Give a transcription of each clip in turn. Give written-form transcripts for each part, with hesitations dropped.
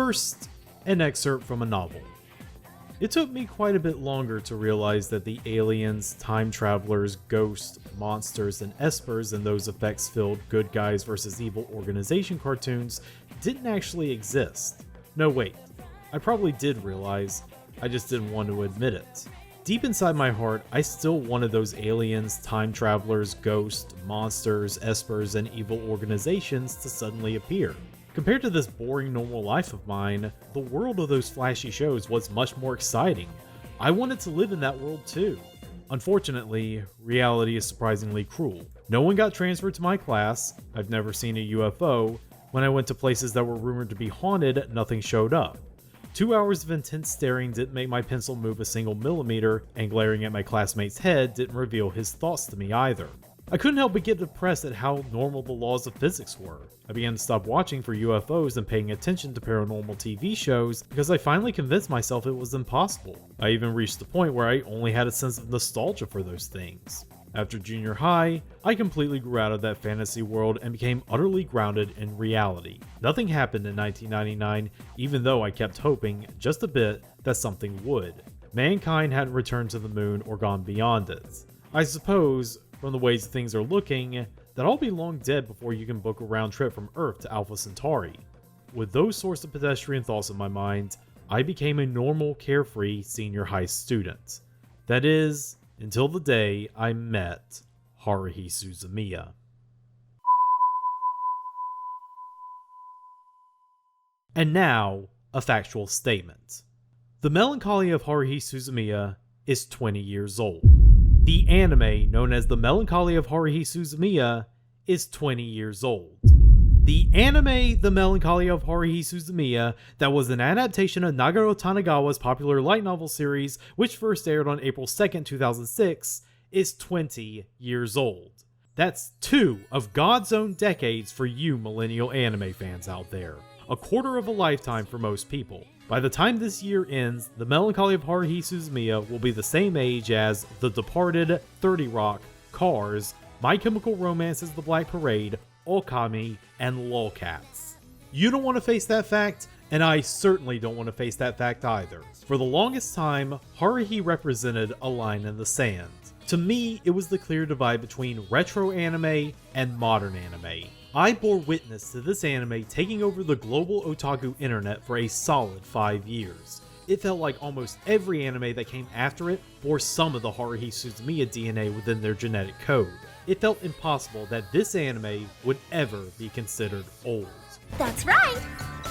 First, an excerpt from a novel. It took me quite a bit longer to realize that the aliens, time travelers, ghosts, monsters, and espers in those effects-filled good guys versus evil organization cartoons didn't actually exist. No, wait. I probably did realize, I just didn't want to admit it. Deep inside my heart, I still wanted those aliens, time travelers, ghosts, monsters, espers, and evil organizations to suddenly appear. Compared to this boring normal life of mine, the world of those flashy shows was much more exciting. I wanted to live in that world too. Unfortunately, reality is surprisingly cruel. No one got transferred to my class, I've never seen a UFO, when I went to places that were rumored to be haunted, nothing showed up. 2 hours of intense staring didn't make my pencil move a single millimeter, and glaring at my classmate's head didn't reveal his thoughts to me either. I couldn't help but get depressed at how normal the laws of physics were. I began to stop watching for UFOs and paying attention to paranormal TV shows because I finally convinced myself it was impossible. I even reached the point where I only had a sense of nostalgia for those things. After junior high, I completely grew out of that fantasy world and became utterly grounded in reality. Nothing happened in 1999, even though I kept hoping, just a bit, that something would. Mankind hadn't returned to the moon or gone beyond it. I suppose, from the ways things are looking, that I'll be long dead before you can book a round trip from Earth to Alpha Centauri. With those sorts of pedestrian thoughts in my mind, I became a normal, carefree senior high student. That is, until the day I met Haruhi Suzumiya. And now, a factual statement. The Melancholy of Haruhi Suzumiya is 20 years old. The anime known as The Melancholy of Haruhi Suzumiya is 20 years old. The anime The Melancholy of Haruhi Suzumiya, that was an adaptation of Ryu Tanikawa's popular light novel series, which first aired on April 2nd, 2006, is 20 years old. That's 2 of God's own decades for you millennial anime fans out there. A quarter of a lifetime for most people. By the time this year ends, The Melancholy of Haruhi Suzumiya will be the same age as The Departed, 30 Rock, Cars, My Chemical Romance's The Black Parade, Okami, and Lolcats. You don't want to face that fact, and I certainly don't want to face that fact either. For the longest time, Haruhi represented a line in the sand. To me, it was the clear divide between retro anime and modern anime. I bore witness to this anime taking over the global otaku internet for a solid 5 years. It felt like almost every anime that came after it bore some of the Haruhi Suzumiya DNA within their genetic code. It felt impossible that this anime would ever be considered old. That's right!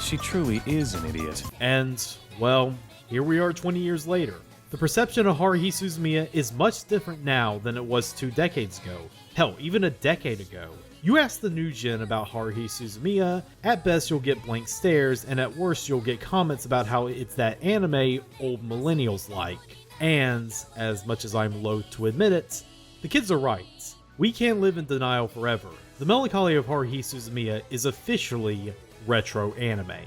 She truly is an idiot. And, well, here we are 20 years later. The perception of Haruhi Suzumiya is much different now than it was 2 decades ago. Hell, even a decade ago. You ask the new gen about Haruhi Suzumiya, at best you'll get blank stares, and at worst you'll get comments about how it's that anime old millennials like. And, as much as I'm loath to admit it, the kids are right. We can't live in denial forever. The Melancholy of Haruhi Suzumiya is officially retro anime.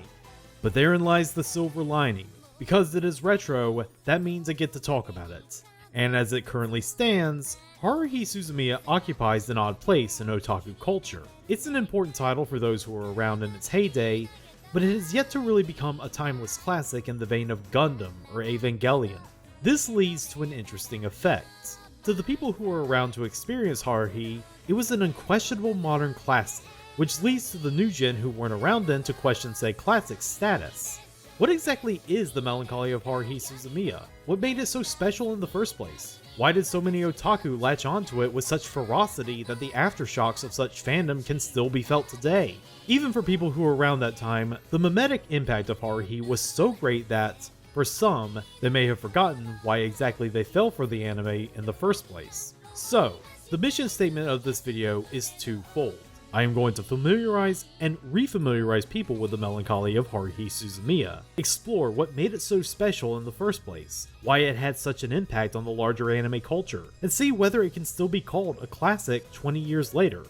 But therein lies the silver lining. Because it is retro, that means I get to talk about it. And as it currently stands, Haruhi Suzumiya occupies an odd place in otaku culture. It's an important title for those who were around in its heyday, but it has yet to really become a timeless classic in the vein of Gundam or Evangelion. This leads to an interesting effect. To the people who were around to experience Haruhi, it was an unquestionable modern classic, which leads to the new gen who weren't around then to question said classic's status. What exactly is the Melancholy of Haruhi Suzumiya? What made it so special in the first place? Why did so many otaku latch onto it with such ferocity that the aftershocks of such fandom can still be felt today? Even for people who were around that time, the mimetic impact of Haruhi was so great that, for some, they may have forgotten why exactly they fell for the anime in the first place. So, the mission statement of this video is twofold. I am going to familiarize and refamiliarize people with the Melancholy of Haruhi Suzumiya, explore what made it so special in the first place, why it had such an impact on the larger anime culture, and see whether it can still be called a classic 20 years later.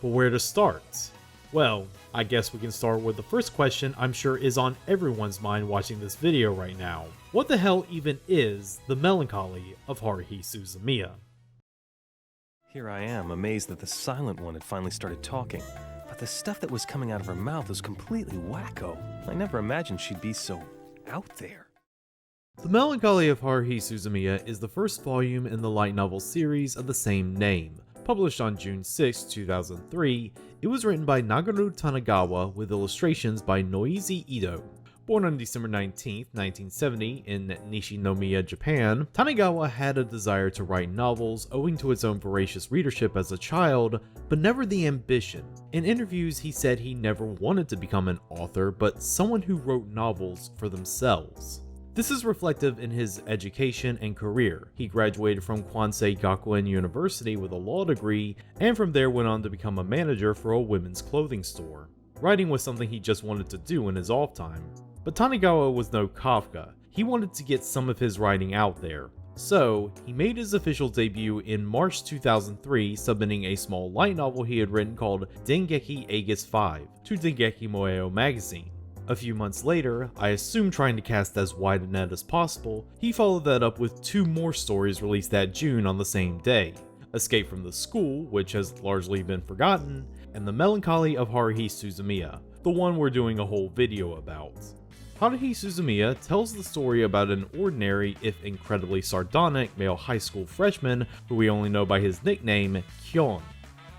But where to start? Well, I guess we can start with the first question I'm sure is on everyone's mind watching this video right now. What the hell even is the Melancholy of Haruhi Suzumiya? Here I am, amazed that the Silent One had finally started talking, but the stuff that was coming out of her mouth was completely wacko. I never imagined she'd be so out there. The Melancholy of Haruhi Suzumiya is the first volume in the light novel series of the same name. Published on June 6, 2003, it was written by Ryu Tanikawa with illustrations by Yomiuri-do. Born on December 19, 1970 in Nishinomiya, Japan, Tanikawa had a desire to write novels owing to its own voracious readership as a child, but never the ambition. In interviews, he said he never wanted to become an author, but someone who wrote novels for themselves. This is reflective in his education and career. He graduated from Kwansei Gakuen University with a law degree, and from there went on to become a manager for a women's clothing store. Writing was something he just wanted to do in his off time. But Tanikawa was no Kafka. He wanted to get some of his writing out there. So, he made his official debut in March 2003, submitting a small light novel he had written called Dengeki Aegis 5 to Dengeki Moeo magazine. A few months later, I assume trying to cast as wide a net as possible, he followed that up with 2 more stories released that June on the same day: Escape from the School, which has largely been forgotten, and The Melancholy of Haruhi Suzumiya, the one we're doing a whole video about. Haruhi Suzumiya tells the story about an ordinary, if incredibly sardonic, male high school freshman who we only know by his nickname, Kyon.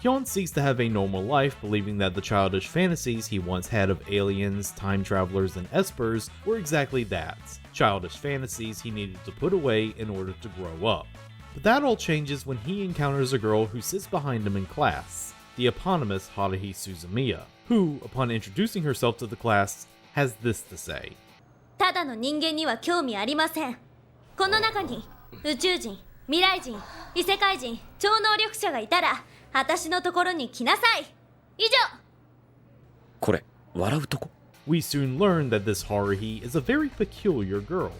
Kyon seeks to have a normal life, believing that the childish fantasies he once had of aliens, time travelers, and espers were exactly that, childish fantasies he needed to put away in order to grow up. But that all changes when he encounters a girl who sits behind him in class, the eponymous Haruhi Suzumiya, who, upon introducing herself to the class, has this to say. ただの人間には興味ありません。この中に宇宙人、未来人、異世界人、超能力者がいたら、私のところに来なさい。以上。これ、笑うとこ? We soon learn that this Haruhi is a very peculiar girl.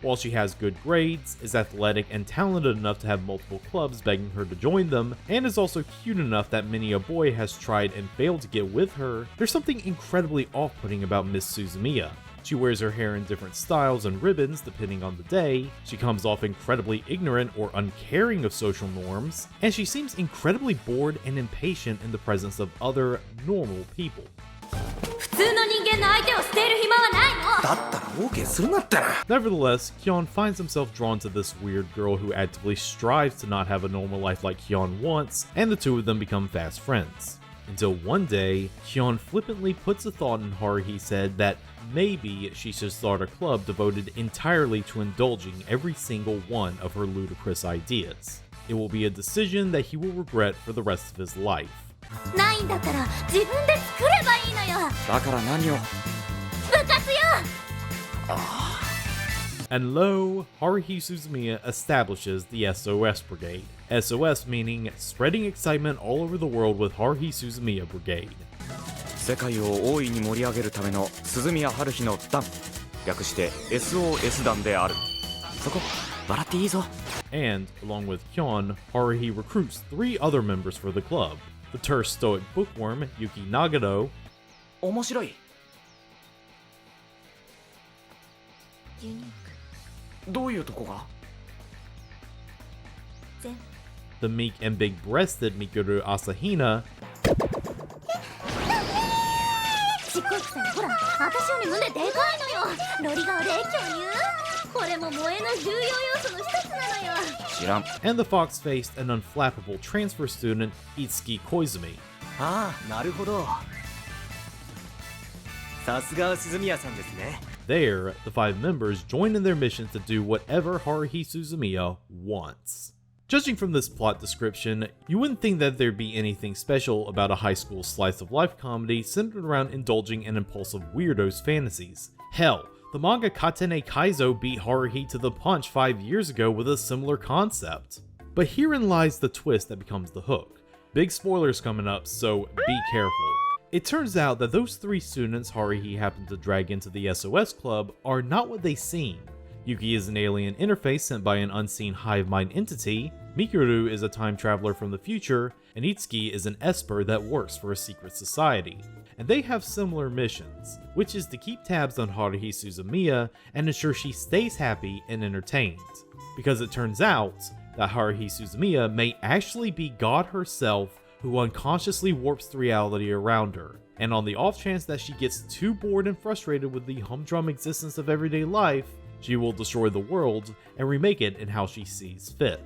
While she has good grades, is athletic and talented enough to have multiple clubs begging her to join them, and is also cute enough that many a boy has tried and failed to get with her, there's something incredibly off-putting about Miss Suzumiya. She wears her hair in different styles and ribbons depending on the day, she comes off incredibly ignorant or uncaring of social norms, and she seems incredibly bored and impatient in the presence of other, normal people. 普通の人間の相手を捨てる暇はないの。だったら OK するなってな。 Nevertheless, Kyon finds himself drawn to this weird girl who actively strives to not have a normal life like Kyon wants, and the two of them become fast friends. Until one day, Kyon flippantly puts a thought in Haruhi said that maybe she should start a club devoted entirely to indulging every single one of her ludicrous ideas. It will be a decision that he will regret for the rest of his life. ないんだったら自分で作ればいいのよ。だから何を。部活よ。And lo, Haruhi Suzumiya establishes the SOS Brigade. SOS meaning spreading excitement all over the world with Haruhi Suzumiya Brigade. 世界を大いに盛り上げるための鈴宮春日の団、略して SOS 団である。そこ笑っていいぞ。And, along with Kyon, Haruhi recruits 3 other members for the club. The terse stoic bookworm Yuki Nagado, 面白い。ユニーク。どういうとこが？全。 the meek and big-breasted Mikuru Asahina, ちっこいくせにほら、私より胸でかいのよ。ロリ顔で巨乳。これも萌えの重要要素の一つなのよ。知らん。 and the fox-faced and unflappable transfer student Itsuki Koizumi. ああ、なるほど。さすがは鈴宮さんですね。 There, the 5 members join in their mission to do whatever Haruhi Suzumiya wants. Judging from this plot description, you wouldn't think that there'd be anything special about a high school slice-of-life comedy centered around indulging in impulsive weirdos' fantasies. Hell, the manga Katene Kaizo beat Haruhi to the punch 5 years ago with a similar concept. But herein lies the twist that becomes the hook. Big spoilers coming up, so be careful. It turns out that those 3 students Haruhi happened to drag into the SOS Club are not what they seem. Yuki is an alien interface sent by an unseen hive mind entity, Mikuru is a time traveler from the future, and Itsuki is an esper that works for a secret society. And they have similar missions, which is to keep tabs on Haruhi Suzumiya and ensure she stays happy and entertained. Because it turns out that Haruhi Suzumiya may actually be God herself who unconsciously warps the reality around her, and on the off chance that she gets too bored and frustrated with the humdrum existence of everyday life, she will destroy the world and remake it in how she sees fit.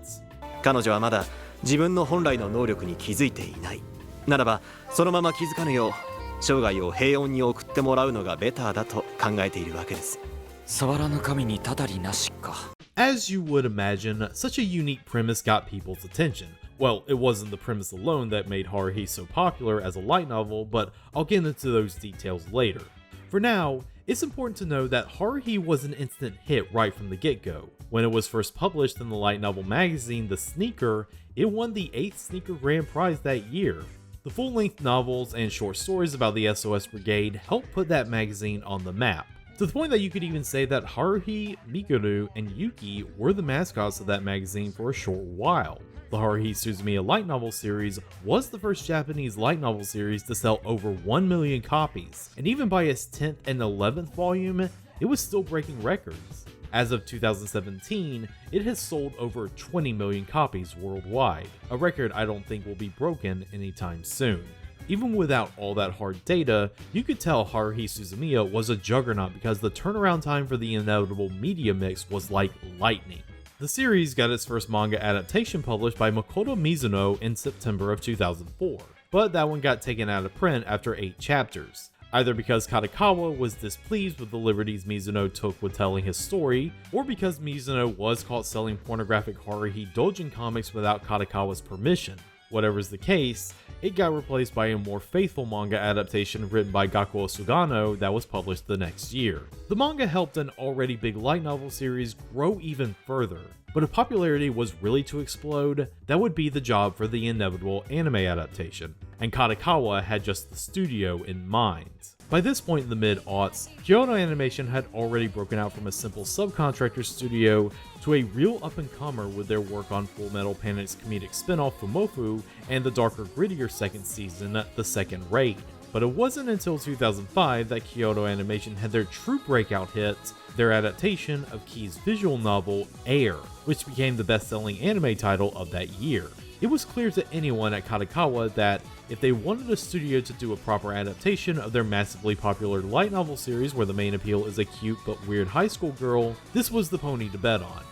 彼女はまだ自分の本来の能力に気づいていない。ならばそのまま気づかぬよう生涯を平穏に送ってもらうのがベターだと考えているわけです。触らぬ神にたたりなしか。 As you would imagine, such a unique premise got people's attention. Well, it wasn't the premise alone that made Haruhi so popular as a light novel, but I'll get into those details later. For now, it's important to know that Haruhi was an instant hit right from the get-go. When it was first published in the light novel magazine The Sneaker, it won the 8th Sneaker Grand Prize that year. The full-length novels and short stories about the SOS Brigade helped put that magazine on the map, to the point that you could even say that Haruhi, Mikuru, and Yuki were the mascots of that magazine for a short while. The Haruhi Suzumiya light novel series was the first Japanese light novel series to sell over 1 million copies, and even by its 10th and 11th volume, it was still breaking records. As of 2017, it has sold over 20 million copies worldwide, a record I don't think will be broken anytime soon. Even without all that hard data, you could tell Haruhi Suzumiya was a juggernaut because the turnaround time for the inevitable media mix was like lightning. The series got its first manga adaptation published by Makoto Mizuno in September of 2004, but that one got taken out of print after 8 chapters, either because Kadokawa was displeased with the liberties Mizuno took with telling his story, or because Mizuno was caught selling pornographic Haruhi doujin comics without Kadokawa's permission. Whatever's the case, it got replaced by a more faithful manga adaptation written by Gakuo Sugano that was published the next year. The manga helped an already big light novel series grow even further, but if popularity was really to explode, that would be the job for the inevitable anime adaptation, and Kadokawa had just the studio in mind. By this point in the mid-aughts, KYOTO Animation had already broken out from a simple subcontractor studio to a real up-and-comer with their work on Full Metal Panic's comedic spin-off Fumofu and the darker, grittier second season, The Second Raid. But it wasn't until 2005 that KYOTO Animation had their true breakout hit, their adaptation of Key's visual novel, Air, which became the best-selling anime title of that year. It was clear to anyone at Kadokawa that if they wanted a studio to do a proper adaptation of their massively popular light novel series where the main appeal is a cute but weird high school girl, this was the pony to bet on.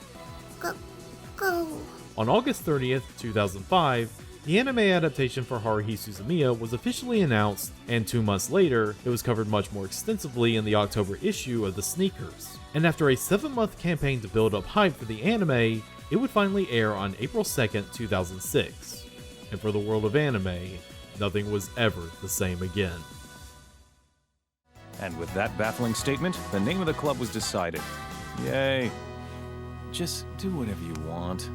On August 30th, 2005, the anime adaptation for Haruhi Suzumiya was officially announced, and 2 months later, it was covered much more extensively in the October issue of The Sneakers. And after a 7-month campaign to build up hype for the anime, it would finally air on April 2nd, 2006. And for the world of anime, nothing was ever the same again. And with that baffling statement, the name of the club was decided. Yay. Just do whatever you want.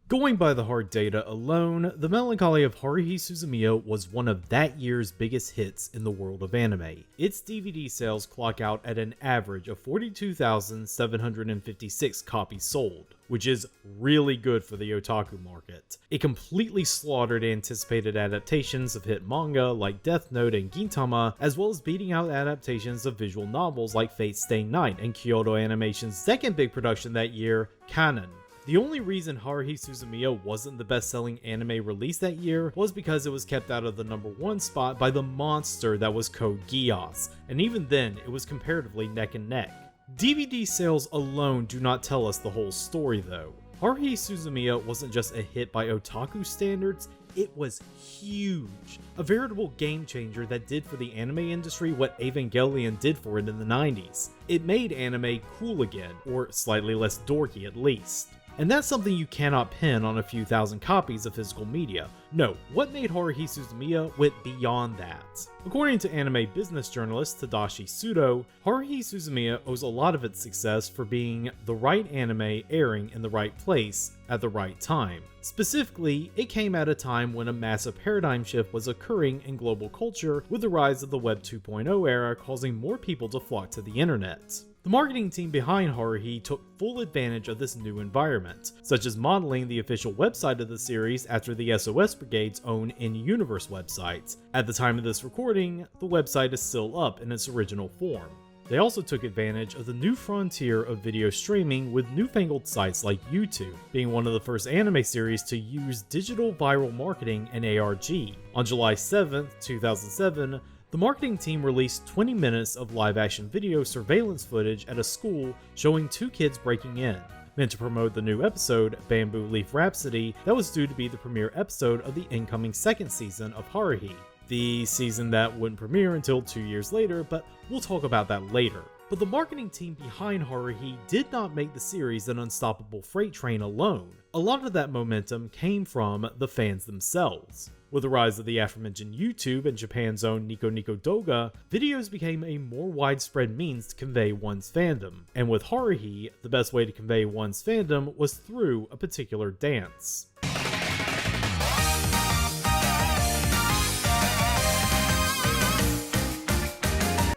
Going by the hard data alone, The Melancholy of Haruhi Suzumiya was one of that year's biggest hits in the world of anime. Its DVD sales clock out at an average of 42,756 copies sold, which is really good for the otaku market. It completely slaughtered anticipated adaptations of hit manga like Death Note and Gintama, as well as beating out adaptations of visual novels like Fate Stay Night and KYOTO Animation's second big production that year, Kanon. The only reason Haruhi Suzumiya wasn't the best-selling anime released that year was because it was kept out of the #1 spot by the monster that was Code Geass, and even then, it was comparatively neck and neck. DVD sales alone do not tell us the whole story though. Haruhi Suzumiya wasn't just a hit by otaku standards, it was huge. A veritable game changer that did for the anime industry what Evangelion did for it in the 90s. It made anime cool again, or slightly less dorky at least. And that's something you cannot pin on a few thousand copies of physical media. No, what made Haruhi Suzumiya went beyond that. According to anime business journalist Tadashi Sudo, Haruhi Suzumiya owes a lot of its success for being the right anime airing in the right place at the right time. Specifically, it came at a time when a massive paradigm shift was occurring in global culture with the rise of the Web 2.0 era causing more people to flock to the internet. The marketing team behind Haruhi took full advantage of this new environment, such as modeling the official website of the series after the SOS Brigade's own in-universe website. At the time of this recording, the website is still up in its original form. They also took advantage of the new frontier of video streaming with newfangled sites like YouTube, being one of the first anime series to use digital viral marketing and ARG. On July 7, 2007, the marketing team released 20 minutes of live-action video surveillance footage at a school showing two kids breaking in, meant to promote the new episode, Bamboo Leaf Rhapsody, that was due to be the premiere episode of the incoming second season of Haruhi. The season that wouldn't premiere until 2 years later, but we'll talk about that later. But the marketing team behind Haruhi did not make the series an unstoppable freight train alone. A lot of that momentum came from the fans themselves. With the rise of the aforementioned YouTube and Japan's own Nico Nico Doga, videos became a more widespread means to convey one's fandom. And with Haruhi, the best way to convey one's fandom was through a particular dance.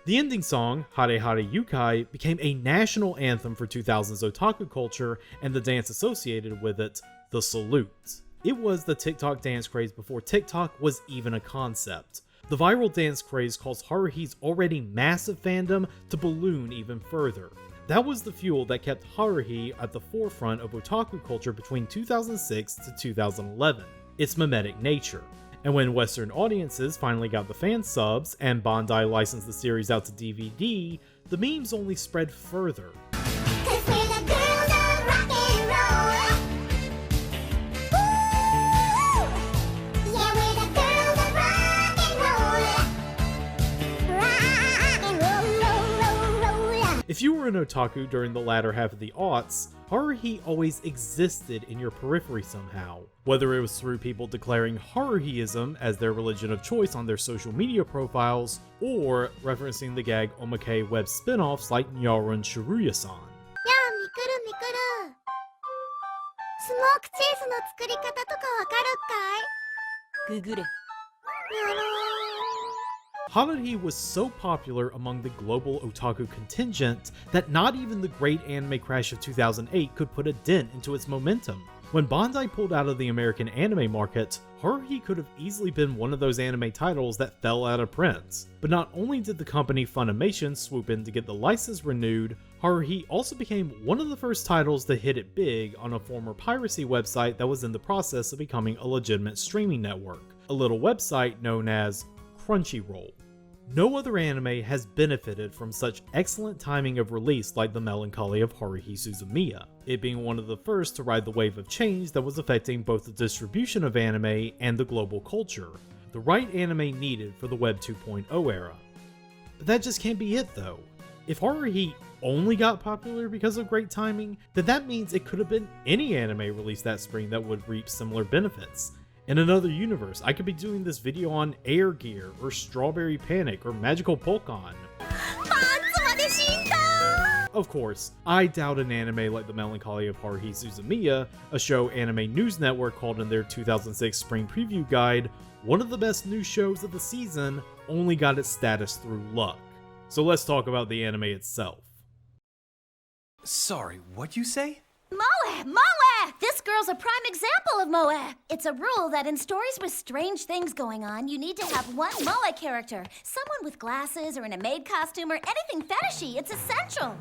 The ending song, Hare Hare Yukai, became a national anthem for 2000's otaku culture, and the dance associated with it, the salute. It was the TikTok dance craze before TikTok was even a concept. The viral dance craze caused Haruhi's already massive fandom to balloon even further. That was the fuel that kept Haruhi at the forefront of otaku culture between 2006 to 2011, its mimetic nature. And when Western audiences finally got the fan subs and Bandai licensed the series out to DVD, the memes only spread further. If you were an otaku during the latter half of the aughts, Haruhi always existed in your periphery somehow. Whether it was through people declaring Haruhiism as their religion of choice on their social media profiles, or referencing the gag omake web spin-offs like Nyaru Shiruya-san. やあ、みくるみくる。スモークチーズの作り方とかわかるかい？ググれ。やろう。Haruhi was so popular among the global otaku contingent that not even the great anime crash of 2008 could put a dent into its momentum. When Bandai pulled out of the American anime market, Haruhi could have easily been one of those anime titles that fell out of print. But not only did the company Funimation swoop in to get the license renewed, Haruhi also became one of the first titles to hit it big on a former piracy website that was in the process of becoming a legitimate streaming network, a little website known as Crunchyroll. No other anime has benefited from such excellent timing of release like the Melancholy of Haruhi Suzumiya, it being one of the first to ride the wave of change that was affecting both the distribution of anime and the global culture, the right anime needed for the Web 2.0 era. But that just can't be it though. If Haruhi only got popular because of great timing, then that means it could have been any anime released that spring that would reap similar benefits. In another universe, I could be doing this video on Air Gear, or Strawberry Panic, or Magical Pokemon. Of course, I doubt an anime like the Melancholy of Haruhi Suzumiya, a show Anime News Network called in their 2006 Spring Preview Guide, one of the best new shows of the season, only got its status through luck. So let's talk about the anime itself. Sorry, what'd you say? Moe! Moe! This girl's a prime example of Moe. It's a rule that in stories with strange things going on, you need to have one Moe character. Someone with glasses or in a maid costume or anything fetishy. It's essential.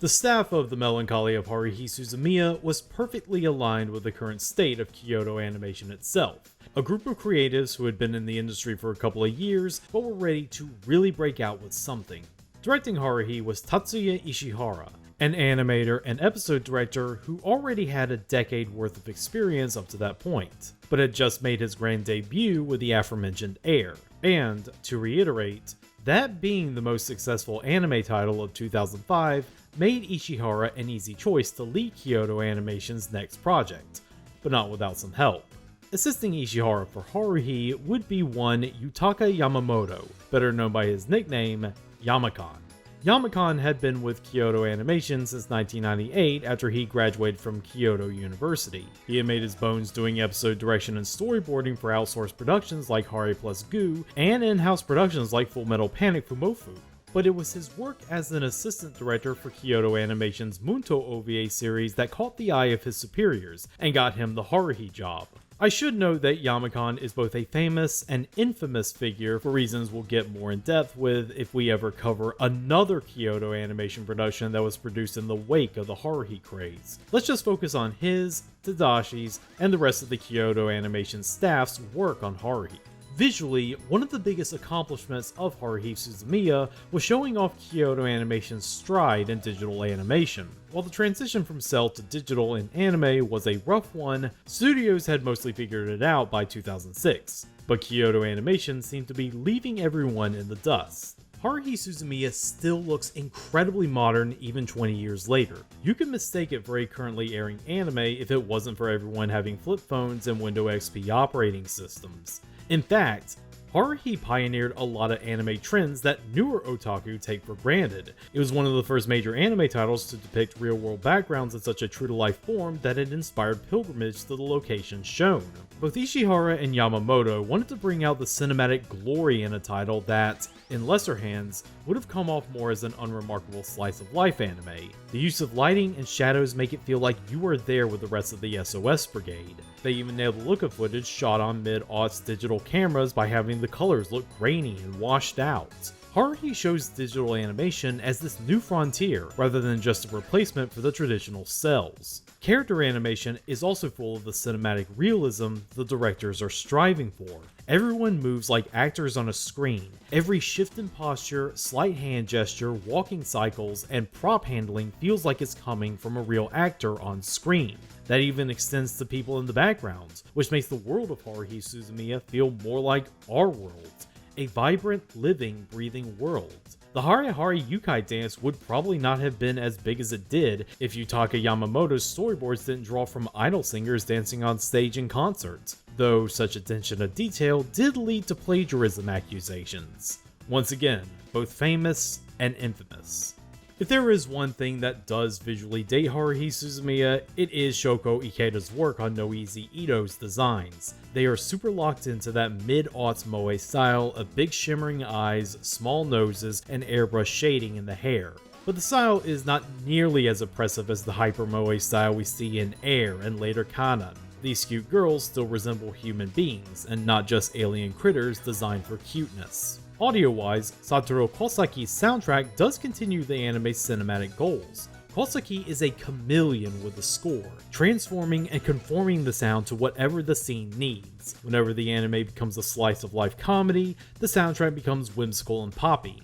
The staff of the Melancholy of Haruhi Suzumiya was perfectly aligned with the current state of KYOTO Animation itself. A group of creatives who had been in the industry for a couple of years, but were ready to really break out with something. Directing Haruhi was Tatsuya Ishihara, an animator and episode director who already had a decade worth of experience up to that point, but had just made his grand debut with the aforementioned Air. And, to reiterate, that being the most successful anime title of 2005 made Ishihara an easy choice to lead KYOTO Animation's next project, but not without some help. Assisting Ishihara for Haruhi would be one Yutaka Yamamoto, better known by his nickname, Yamakan. Yamakan had been with KYOTO Animation since 1998 after he graduated from KYOTO University. He had made his bones doing episode direction and storyboarding for outsourced productions like Hari plus Gu, and in-house productions like Fullmetal Panic Fumofu. But it was his work as an assistant director for KYOTO Animation's Munto OVA series that caught the eye of his superiors and got him the Haruhi job. I should note that Yamacon is both a famous and infamous figure for reasons we'll get more in depth with if we ever cover another KYOTO animation production that was produced in the wake of the Haruhi craze. Let's just focus on his, Tadashi's, and the rest of the KYOTO animation staff's work on Haruhi. Visually, one of the biggest accomplishments of Haruhi Suzumiya was showing off KYOTO Animation's stride in digital animation. While the transition from cel to digital in anime was a rough one, studios had mostly figured it out by 2006, but KYOTO Animation seemed to be leaving everyone in the dust. Haruhi Suzumiya still looks incredibly modern even 20 years later. You could mistake it for a currently airing anime if it wasn't for everyone having flip phones and Windows XP operating systems. In fact, Haruhi pioneered a lot of anime trends that newer otaku take for granted. It was one of the first major anime titles to depict real-world backgrounds in such a true-to-life form that it inspired pilgrimage to the locations shown. Both Ishihara and Yamamoto wanted to bring out the cinematic glory in a title that, in lesser hands, would have come off more as an unremarkable slice-of-life anime. The use of lighting and shadows make it feel like you are there with the rest of the SOS Brigade. They even nailed the look of footage shot on mid-aughts digital cameras by having the colors look grainy and washed out. Haruhi shows digital animation as this new frontier, rather than just a replacement for the traditional cells. Character animation is also full of the cinematic realism the directors are striving for. Everyone moves like actors on a screen. Every shift in posture, slight hand gesture, walking cycles, and prop handling feels like it's coming from a real actor on screen. That even extends to people in the background, which makes the world of Haruhi Suzumiya feel more like our world. A vibrant, living, breathing world. The Hare Hare Yukai dance would probably not have been as big as it did if Yutaka Yamamoto's storyboards didn't draw from idol singers dancing on stage in concerts, though such attention to detail did lead to plagiarism accusations. Once again, both famous and infamous. If there is one thing that does visually date Haruhi Suzumiya, it is Shoko Ikeda's work on Noise Ito's designs. They are super locked into that mid-aughts moe style of big shimmering eyes, small noses, and airbrush shading in the hair. But the style is not nearly as oppressive as the hyper-moe style we see in Air and later Kanon. These cute girls still resemble human beings, and not just alien critters designed for cuteness. Audio-wise, Satoru Kosaki's soundtrack does continue the anime's cinematic goals. Kosaki is a chameleon with the score, transforming and conforming the sound to whatever the scene needs. Whenever the anime becomes a slice-of-life comedy, the soundtrack becomes whimsical and poppy.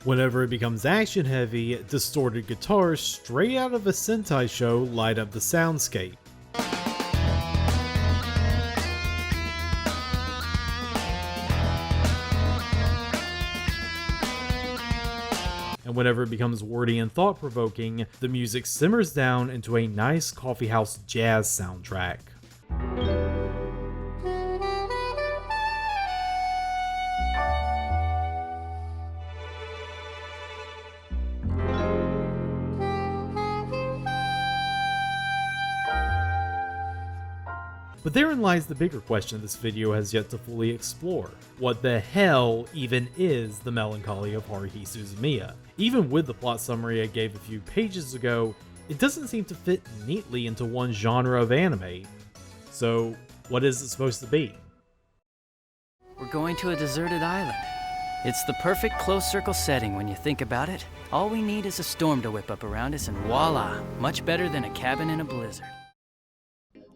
Whenever it becomes action-heavy, distorted guitars straight out of a Sentai show light up the soundscape. And whenever it becomes wordy and thought-provoking, the music simmers down into a nice coffeehouse jazz soundtrack. But therein lies the bigger question this video has yet to fully explore. What the hell even is the Melancholy of Haruhi Suzumiya? Even with the plot summary I gave a few pages ago, it doesn't seem to fit neatly into one genre of anime. So, what is it supposed to be? We're going to a deserted island. It's the perfect closed circle setting when you think about it. All we need is a storm to whip up around us and voila, much better than a cabin in a blizzard.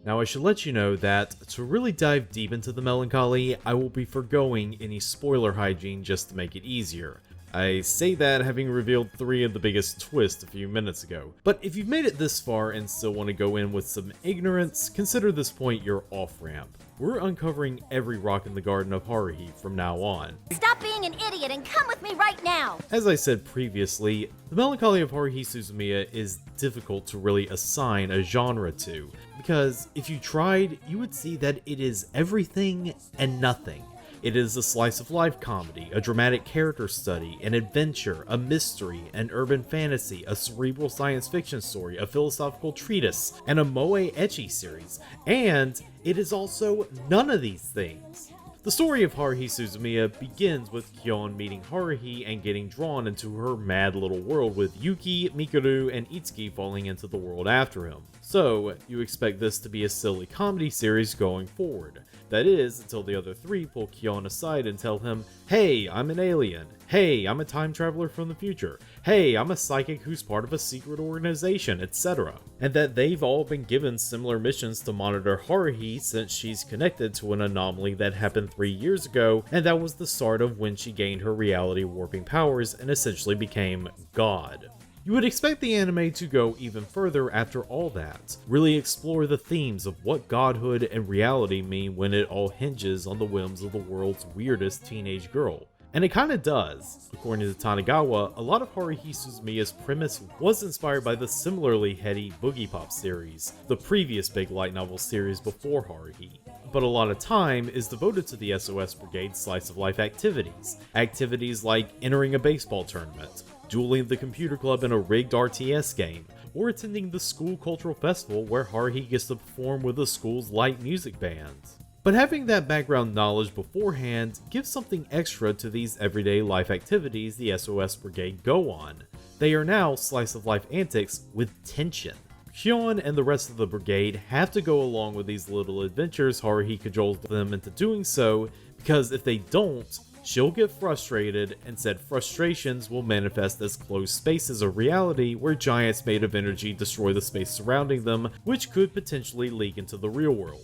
Now I should let you know that, to really dive deep into the Melancholy, I will be foregoing any spoiler hygiene just to make it easier. I say that having revealed 3 of the biggest twists a few minutes ago. But if you've made it this far and still want to go in with some ignorance, consider this point your off-ramp. We're uncovering every rock in the garden of Haruhi from now on. Stop being an idiot and come with me right now! As I said previously, the Melancholy of Haruhi Suzumiya is difficult to really assign a genre to, because if you tried, you would see that it is everything and nothing. It is a slice-of-life comedy, a dramatic character study, an adventure, a mystery, an urban fantasy, a cerebral science fiction story, a philosophical treatise, and a moe ecchi series. And it is also none of these things. The story of Haruhi Suzumiya begins with Kyon meeting Haruhi and getting drawn into her mad little world, with Yuki, Mikuru, and Itsuki falling into the world after him. So, you expect this to be a silly comedy series going forward. That is, until the other three pull Kyon aside and tell him, "Hey, I'm an alien. Hey, I'm a time traveler from the future. Hey, I'm a psychic who's part of a secret organization," etc. And that they've all been given similar missions to monitor Haruhi since she's connected to an anomaly that happened 3 years ago, and that was the start of when she gained her reality warping powers and essentially became God. You would expect the anime to go even further after all that, really explore the themes of what godhood and reality mean when it all hinges on the whims of the world's weirdest teenage girl. And it kinda does. According to Tanikawa, a lot of Haruhi Suzumiya's premise was inspired by the similarly heady Boogie Pop series, the previous big light novel series before Haruhi. But a lot of time is devoted to the SOS Brigade's slice of life activities. Activities like entering a baseball tournament, dueling the computer club in a rigged RTS game, or attending the school cultural festival where Haruhi gets to perform with the school's light music band. But having that background knowledge beforehand gives something extra to these everyday life activities the SOS Brigade go on. They are now slice of life antics with tension. Kyon and the rest of the brigade have to go along with these little adventures Haruhi cajoles them into doing so, because if they don't, she'll get frustrated, and said frustrations will manifest as closed spaces of reality where giants made of energy destroy the space surrounding them, which could potentially leak into the real world.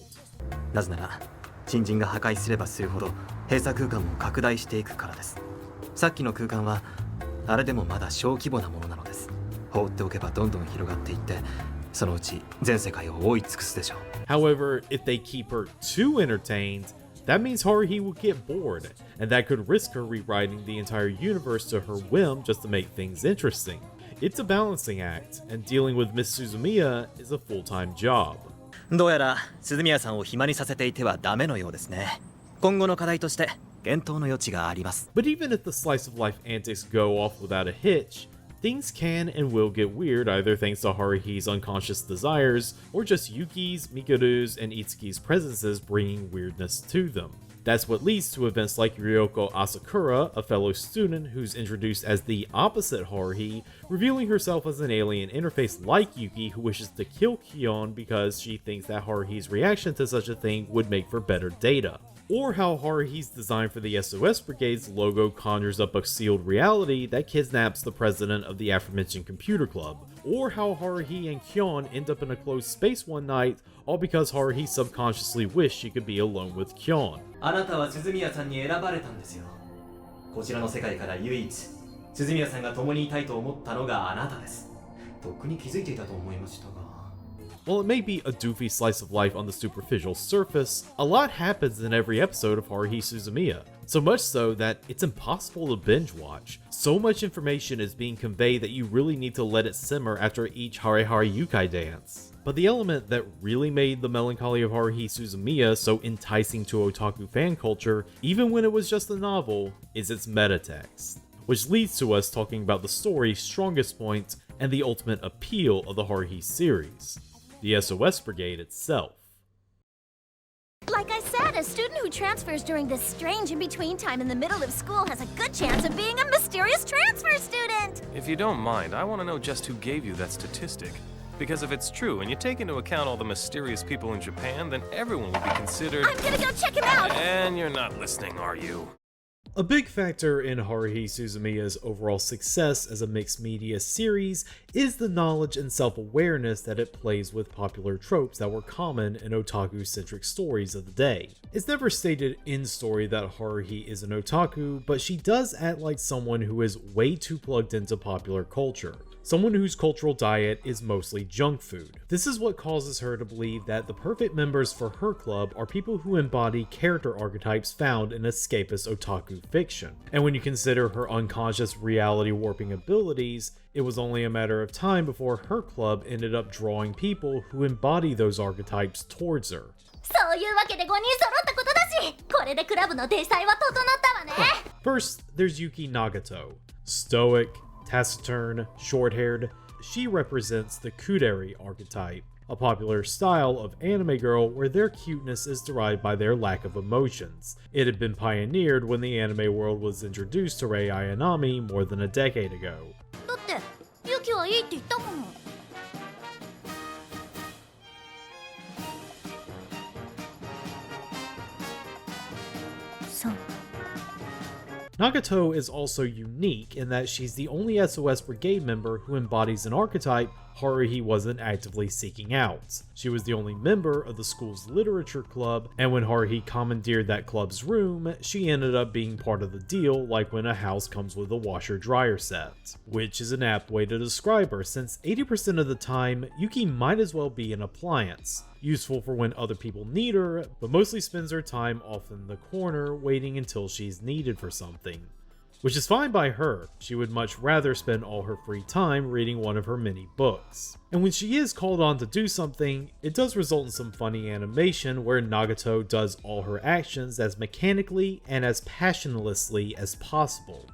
なぜなら新人が破壊すればするほど閉鎖空間も拡大していくからです。さっきの空間はあれでもまだ小規模なものなのです。放っておけばどんどん広がっていって、そのうち全世界を覆い尽くすでしょう。 However, if they keep her too entertained, that means Haruhi will get bored, and that could risk her rewriting the entire universe to her whim just to make things interesting. It's a balancing act, and dealing with Miss Suzumiya is a full-time job. どうやら鈴宮さんを暇にさせていてはダメのようですね。今後の課題として検討の余地があります。 But even if the slice of life antics go off without a hitch, things can and will get weird, either thanks to Haruhi's unconscious desires, or just Yuki's, Mikuru's, and Itsuki's presences bringing weirdness to them. That's what leads to events like Ryoko Asakura, a fellow student who's introduced as the opposite Haruhi, revealing herself as an alien interface like Yuki who wishes to kill Kyon because she thinks that Haruhi's reaction to such a thing would make for better data. Or how Haruhi's design for the SOS Brigade's logo conjures up a sealed reality that kidnaps the president of the aforementioned computer club. Or how Haruhi and Kyon end up in a closed space one night, all because Haruhi subconsciously wished she could be alone with Kyon. あなたは鈴宮さんに選ばれたんですよ。こちらの世界から唯一鈴宮さんが共にいたいと思ったのがあなたです。とっくに気づいていたと思いましたが。 While it may be a doofy slice of life on the superficial surface, a lot happens in every episode of Haruhi Suzumiya. So much so that it's impossible to binge watch. So much information is being conveyed that you really need to let it simmer after each Hare Hare Yukai dance. But the element that really made the Melancholy of Haruhi Suzumiya so enticing to otaku fan culture, even when it was just a novel, is its metatext. Which leads to us talking about the story's strongest point and the ultimate appeal of the Haruhi series. The SOS Brigade itself. Like I said, a student who transfers during this strange in-between time in the middle of school has a good chance of being a mysterious transfer student! If you don't mind, I want to know just who gave you that statistic. Because if it's true, and you take into account all the mysterious people in Japan, then everyone will be considered... I'm gonna go check him out! And you're not listening, are you? A big factor in Haruhi Suzumiya's overall success as a mixed media series is the knowledge and self-awareness that it plays with popular tropes that were common in otaku-centric stories of the day. It's never stated in story that Haruhi is an otaku, but she does act like someone who is way too plugged into popular culture. Someone whose cultural diet is mostly junk food. This is what causes her to believe that the perfect members for her club are people who embody character archetypes found in escapist otaku fiction. And when you consider her unconscious reality warping abilities, it was only a matter of time before her club ended up drawing people who embody those archetypes towards her. そういうわけで5人揃ったことだし、これでクラブの体裁は整ったわね。 First, there's Yuki Nagato. Stoic, taciturn, short-haired, she represents the Kuderi archetype. a popular style of anime girl where their cuteness is derived by their lack of emotions. It had been pioneered when the anime world was introduced to Rei Ayanami more than a decade ago. だってユキはいいって言ったもの。そう。 Nagato is also unique in that she's the only SOS Brigade member who embodies an archetype Haruhi wasn't actively seeking out. She was the only member of the school's literature club, and when Haruhi commandeered that club's room, she ended up being part of the deal, like when a house comes with a washer-dryer set. Which is an apt way to describe her, since 80% of the time, Yuki might as well be an appliance. Useful for when other people need her, but mostly spends her time off in the corner waiting until she's needed for something. Which is fine by her. She would much rather spend all her free time reading one of her many books. And when she is called on to do something, it does result in some funny animation where Nagato does all her actions as mechanically and as passionlessly as possible.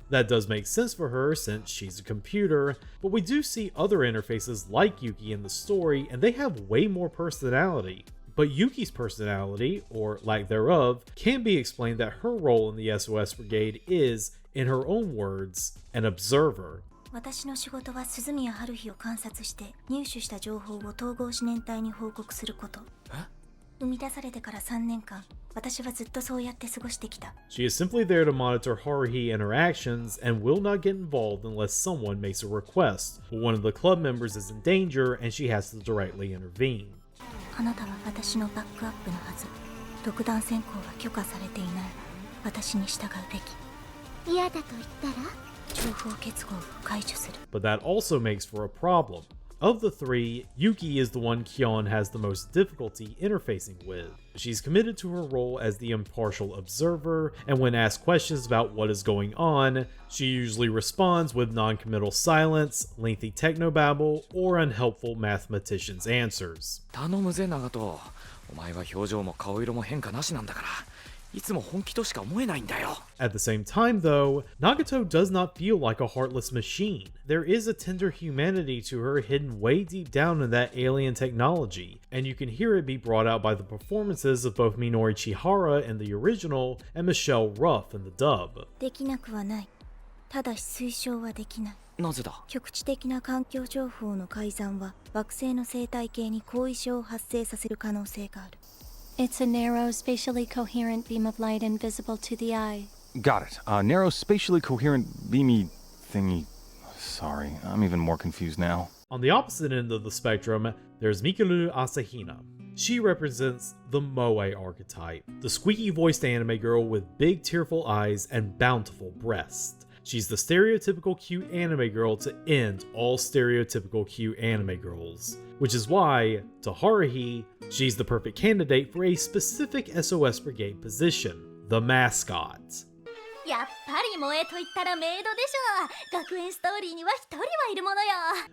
That does make sense for her since she's a computer, but we do see other interfaces like Yuki in the story, and they have way more personality. But Yuki's personality, or lack thereof, can be explained that her role in the SOS Brigade is, in her own words, an observer. 私の仕事は鈴宮春日を観察して入手した情報を統合思念体に報告すること。生み出されてから3年間、私はずっとそうやって過ごしてきた。She is simply there to monitor Haruhi and her actions and will not get involved unless someone makes a request, or one of the club members is in danger and she has to directly intervene. あなたは私のバックアップのはず。独断専行は許可されていない。私に従うべき。嫌だと言ったら情報結合を解除する。But that also makes for a problem. Of the three, Yuki is the one Kyon has the most difficulty interfacing with. She's committed to her role as the impartial observer, and when asked questions about what is going on, she usually responds with non-committal silence, lengthy technobabble, or unhelpful mathematician's answers. 頼むぜ長門。お前は表情も顔色も変化なしなんだから。いつも本気としか思えないんだよ。 At the same time, though, Nagato does not feel like a heartless machine. There is a tender humanity to her hidden way deep down in that alien technology, and you can hear it be brought out by the performances of both Minori Chihara in the original and Michelle Ruff in the dub. できなくはない。ただし推奨はできない。なぜだ。局地的な環境情報の改ざんは惑星の生態系に後遺症を発生させる可能性がある。It's a narrow, spatially coherent beam of light invisible to the eye. Got it. Narrow, spatially coherent, beamy thingy. Sorry, I'm even more confused now. On the opposite end of the spectrum, there's Mikuru Asahina. She represents the Moe archetype, the squeaky-voiced anime girl with big tearful eyes and bountiful breasts. She's the stereotypical cute anime girl to end all stereotypical cute anime girls. Which is why, to Haruhi, she's the perfect candidate for a specific SOS Brigade position, the mascot. やっぱり萌えと言ったらメイドでしょ。学園ストーリーには一人はいるものよ。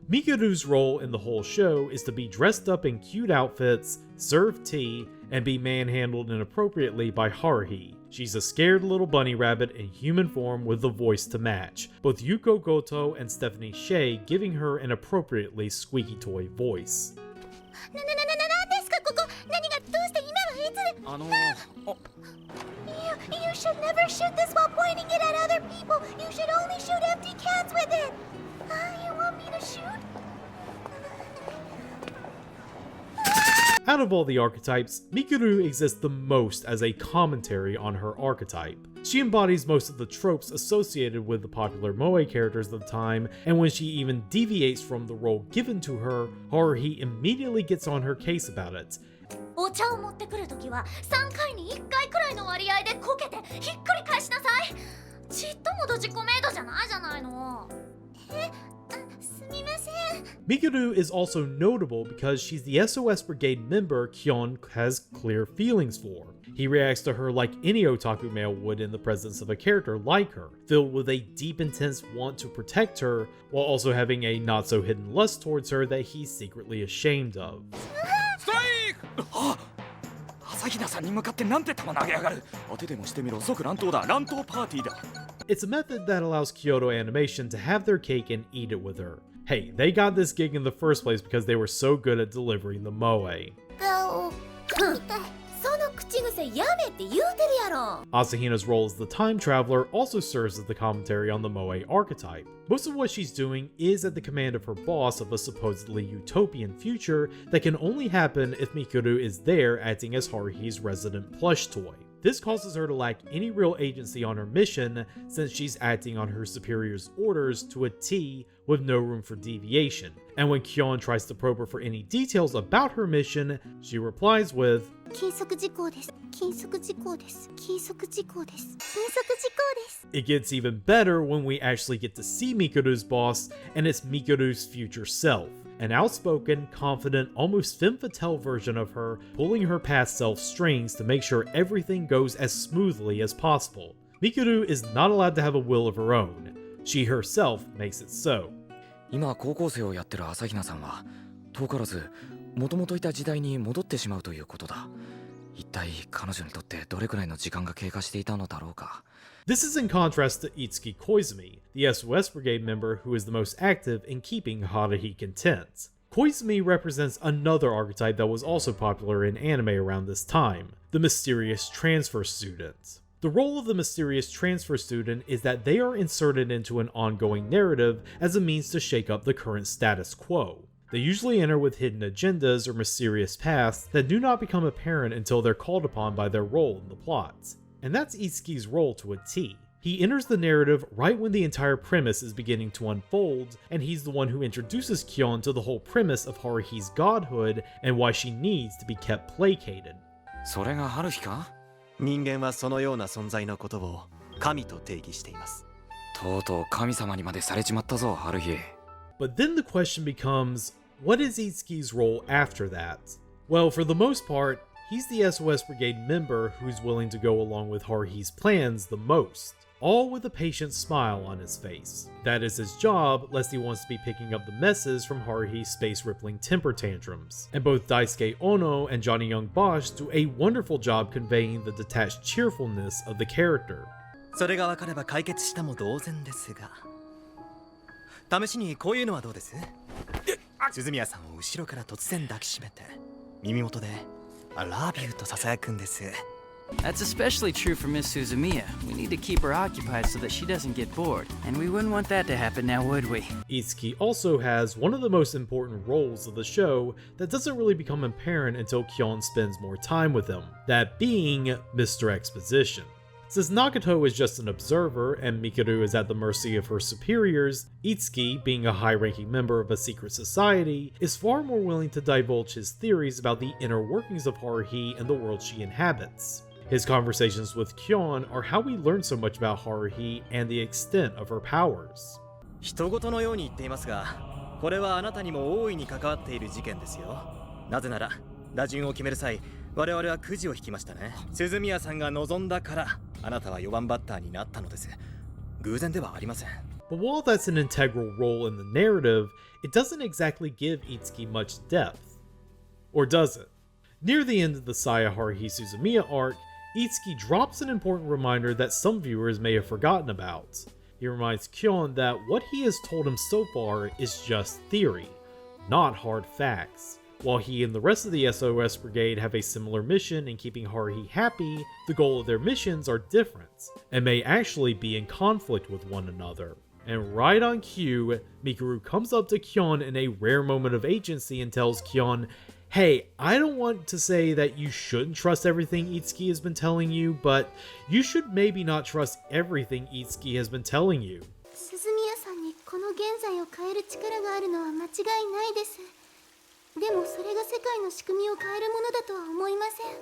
Mikuru's role in the whole show is to be dressed up in cute outfits, serve tea, and be manhandled inappropriately by Haruhi. She's a scared little bunny rabbit in human form with a voice to match, both Yuko Goto and Stephanie Shea giving her an appropriately squeaky toy voice. なんですかここ。何がどうして今のいつ。You should never shoot this while pointing it at other people. You should only shoot empty cans with it. You want me to shoot? Out of all the archetypes, Mikuru exists the most as a commentary on her archetype. She embodies most of the tropes associated with the popular Moe characters of the time, and when she even deviates from the role given to her, Haruhi immediately gets on her case about it. お茶を持ってくるときは3回に1回くらいの割合でこけてひっくり返しなさい。ちっともドジコメイドじゃないじゃないの。すみません。Mikuru is also notable because she's the SOS Brigade member Kyon has clear feelings for. He reacts to her like any otaku male would in the presence of a character like her, filled with a deep intense want to protect her, while also having a not so hidden lust towards her that he's secretly ashamed of. 朝比奈さんに向かってなんて球投げやがる。当てでもしてみろ。即乱闘だ。乱闘パーティーだ。It's a method that allows Kyoto Animation to have their cake and eat it with her. Hey, they got this gig in the first place because they were so good at delivering the moe. その口癖やめって言うてるやろ。 Asahina's role as the time traveler also serves as the commentary on the moe archetype. Most of what she's doing is at the command of her boss of a supposedly utopian future that can only happen if Mikuru is there acting as Haruhi's resident plush toy. This causes her to lack any real agency on her mission since she's acting on her superior's orders to a T with no room for deviation. And when Kyon tries to probe her for any details about her mission, she replies with, 禁則事項です。禁則事項です。禁則事項です。禁則事項です。 It gets even better when we actually get to see Mikuru's boss, and it's Mikuru's future self. An outspoken, confident, almost femme fatale version of her, pulling her past self strings to make sure everything goes as smoothly as possible. Mikuru is not allowed to have a will of her own. She herself makes it so. 今高校生をやってる朝比奈さんは遠からずもともといた時代に戻ってしまうということだ。一体彼女にとってどれくらいの時間が経過していたのだろうか。 This is in contrast to Itsuki Koizumi, the SOS Brigade member who is the most active in keeping Haruhi content. Koizumi represents another archetype that was also popular in anime around this time, the mysterious transfer student. The role of the mysterious transfer student is that they are inserted into an ongoing narrative as a means to shake up the current status quo. They usually enter with hidden agendas or mysterious paths that do not become apparent until they're called upon by their role in the plot. And that's Itsuki's role to a T. He enters the narrative right when the entire premise is beginning to unfold, and he's the one who introduces Kyon to the whole premise of Haruhi's godhood and why she needs to be kept placated. それが春日か？人間はそのような存在のことを神と定義しています。とうとう神様にまでされちまったぞ、春日。 But then the question becomes, what is Itsuki's role after that? Well, for the most part, he's the SOS Brigade member who's willing to go along with Haruhi's plans the most, all with a patient smile on his face. That is his job, lest he wants to be picking up the messes from Haruhi's space-rippling temper tantrums. And both Daisuke Ono and Johnny Young Bosch do a wonderful job conveying the detached cheerfulness of the character. それが分かれば解決したも同然ですが、試しにこういうのはどうです？鈴宮さんを後ろから突然抱きしめて、耳元で I love you と囁くんです。 That's especially true for Miss Suzumiya. We need to keep her occupied so that she doesn't get bored. And we wouldn't want that to happen now, would we? Itsuki also has one of the most important roles of the show that doesn't really become apparent until Kyon spends more time with him, that being Mr. Exposition. Since Nagato is just an observer and Mikuru is at the mercy of her superiors, Itsuki, being a high-ranking member of a secret society, is far more willing to divulge his theories about the inner workings of Haruhi and the world she inhabits. His conversations with Kyon are how we learn so much about Haruhi and the extent of her powers. 人事のように言っていますが、これはあなたにも大いに関わっている事件ですよ。なぜなら打順を決める際、我々はくじを引きましたね。鈴宮さんが望んだから、あなたは4番バッターになったのです。偶然ではありません。 But while that's an integral role in the narrative, it doesn't exactly give Itsuki much depth. Or does it? Near the end of the Saya Haruhi Suzumiya arc, Itsuki drops an important reminder that some viewers may have forgotten about. He reminds Kyon that what he has told him so far is just theory, not hard facts. While he and the rest of the SOS Brigade have a similar mission in keeping Haruhi happy, the goal of their missions are different, and may actually be in conflict with one another. And right on cue, Mikuru comes up to Kyon in a rare moment of agency and tells Kyon, hey, I don't want to say that you shouldn't trust everything Itsuki has been telling you, but you should maybe not trust everything Itsuki has been telling you. 鈴宮さんにこの現在を変える力があるのは間違いないです。でもそれが世界の仕組みを変えるものだとは思いません。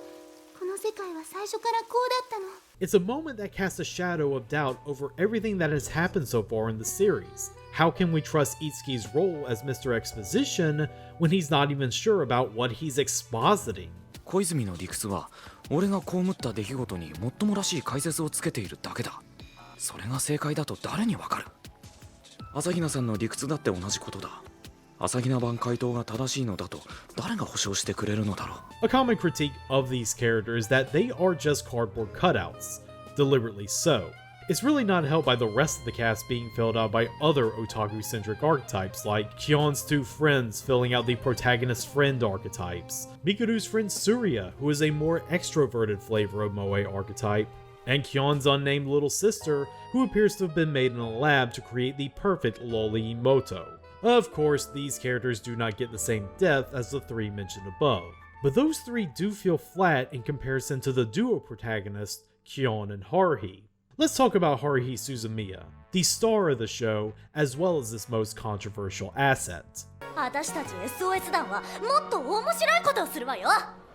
この世界は最初からこうだったの。 It's a moment that casts a shadow of doubt over everything that has happened so far in the series. How can we trust Itsuki's role as Mr. Exposition when he's not even sure about what he's expositing? 小泉の理屈は俺が被った出来事にもっともらしい解説をつけているだけだ。それが正解だと誰にわかる？朝比奈さんの理屈だって同じことだ。朝比奈版回答が正しいのだと誰が保証してくれるのだろう。 A common critique of these characters is that they are just cardboard cutouts, deliberately so. It's really not helped by the rest of the cast being filled out by other otaku-centric archetypes, like Kion's two friends filling out the protagonist's friend archetypes, Mikuru's friend Surya, who is a more extroverted flavor of moe archetype, and Kion's unnamed little sister, who appears to have been made in a lab to create the perfect loli imoto. Of course, these characters do not get the same depth as the three mentioned above, but those three do feel flat in comparison to the duo protagonists, Kion and Haruhi. Let's talk about Haruhi Suzumiya, the star of the show, as well as this most controversial asset. 私たち SOS 団はもっと面白いことをするわよ。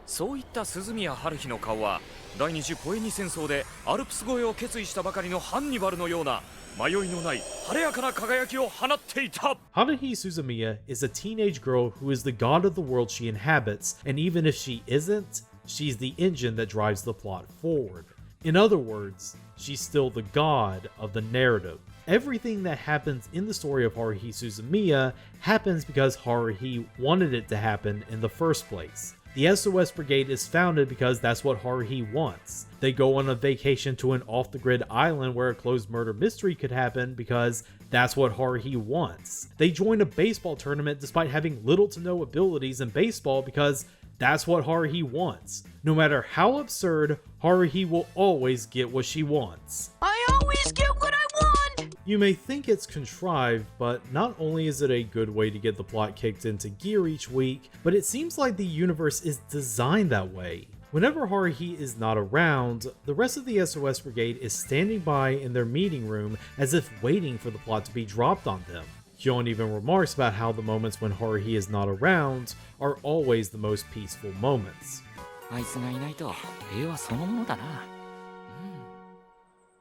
そういった鈴宮春日の顔は第二次ポエニ戦争でアルプス越えを決意したばかりのハンニバルのような迷いのない晴れやかな輝きを放っていた。 Haruhi Suzumiya is a teenage girl who is the god of the world she inhabits, and even if she isn't, she's the engine that drives the plot forward. In other words, she's still the god of the narrative. Everything that happens in the story of Haruhi Suzumiya happens because Haruhi wanted it to happen in the first place. The SOS Brigade is founded because that's what Haruhi wants. They go on a vacation to an off-the-grid island where a closed murder mystery could happen because that's what Haruhi wants. They join a baseball tournament despite having little to no abilities in baseball because that's what Haruhi wants. No matter how absurd, Haruhi will always get what she wants. I always get what I want! You may think it's contrived, but not only is it a good way to get the plot kicked into gear each week, but it seems like the universe is designed that way. Whenever Haruhi is not around, the rest of the SOS Brigade is standing by in their meeting room as if waiting for the plot to be dropped on them. Kyon even remarks about how the moments when Haruhi is not around are always the most peaceful moments. あいつがいないと平和そのものだな。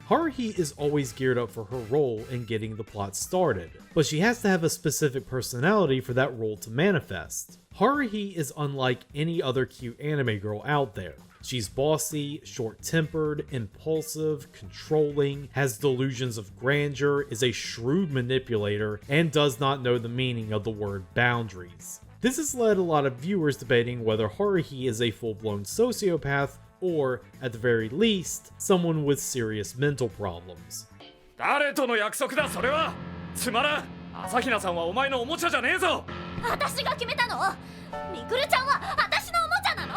Haruhi is always geared up for her role in getting the plot started, but she has to have a specific personality for that role to manifest. Haruhi is unlike any other cute anime girl out there. She's bossy, short-tempered, impulsive, controlling, has delusions of grandeur, is a shrewd manipulator, and does not know the meaning of the word boundaries. This has led a lot of viewers debating whether Haruhi is a full-blown sociopath or, at the very least, someone with serious mental problems. 誰との約束だそれは。つまらん。朝比奈さんはお前のおもちゃじゃねえぞ。私が決めたの。みくるちゃんは私のおもちゃなの。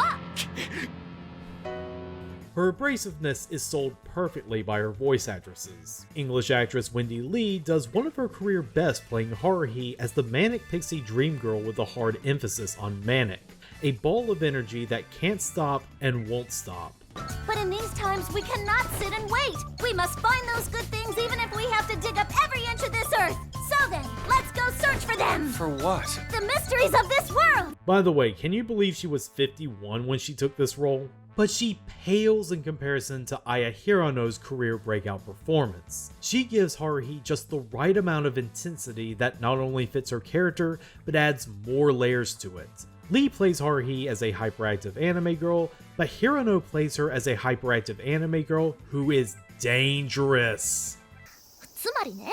Her abrasiveness is sold perfectly by her voice actresses. English actress Wendy Lee does one of her career best playing Haruhi as the manic pixie dream girl with a hard emphasis on manic. A ball of energy that can't stop and won't stop. But in these times, we cannot sit and wait. We must find those good things even if we have to dig up every inch of this earth. So then, let's go search for them. For what? The mysteries of this world. By the way, can you believe she was 51 when she took this role? But she pales in comparison to Aya Hirano's career breakout performance. She gives Haruhi just the right amount of intensity that not only fits her character, but adds more layers to it. Lee plays Haruhi as a hyperactive anime girl, but Hirano plays her as a hyperactive anime girl who is dangerous. つまりね、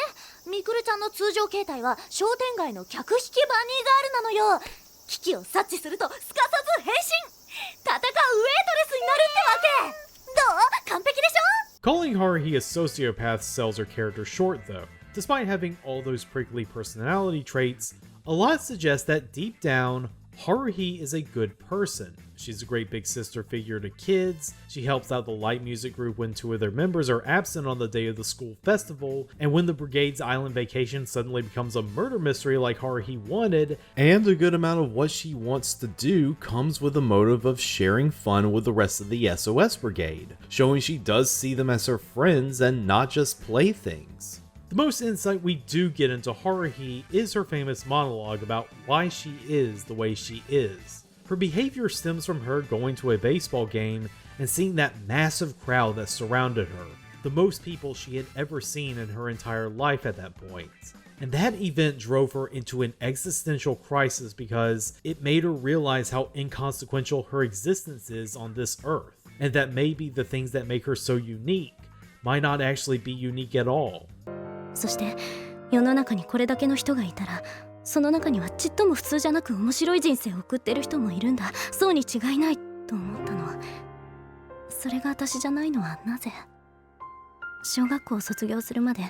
みくるちゃんの通常形態は商店街の客引きバニーガールなのよ。危機を察知するとすかさず変身。戦うウェイトレスになるってわけ。どう？完璧でしょ？ Calling Haruhi a sociopath sells her character short though. Despite having all those prickly personality traits, a lot suggests that deep down, Haruhi is a good person. She's a great big sister figure to kids, she helps out the light music group when two of their members are absent on the day of the school festival, and when the brigade's island vacation suddenly becomes a murder mystery like Haruhi wanted, and a good amount of what she wants to do comes with a motive of sharing fun with the rest of the SOS Brigade, showing she does see them as her friends and not just playthings. The most insight we do get into Haruhi is her famous monologue about why she is the way she is. Her behavior stems from her going to a baseball game and seeing that massive crowd that surrounded her, the most people she had ever seen in her entire life at that point. And that event drove her into an existential crisis because it made her realize how inconsequential her existence is on this earth, and that maybe the things that make her so unique might not actually be unique at all. そして世の中にこれだけの人がいたら、その中にはちっとも普通じゃなく面白い人生を送ってる人もいるんだ。そうに違いないと思ったの。それが私じゃないのはなぜ？小学校を卒業するまで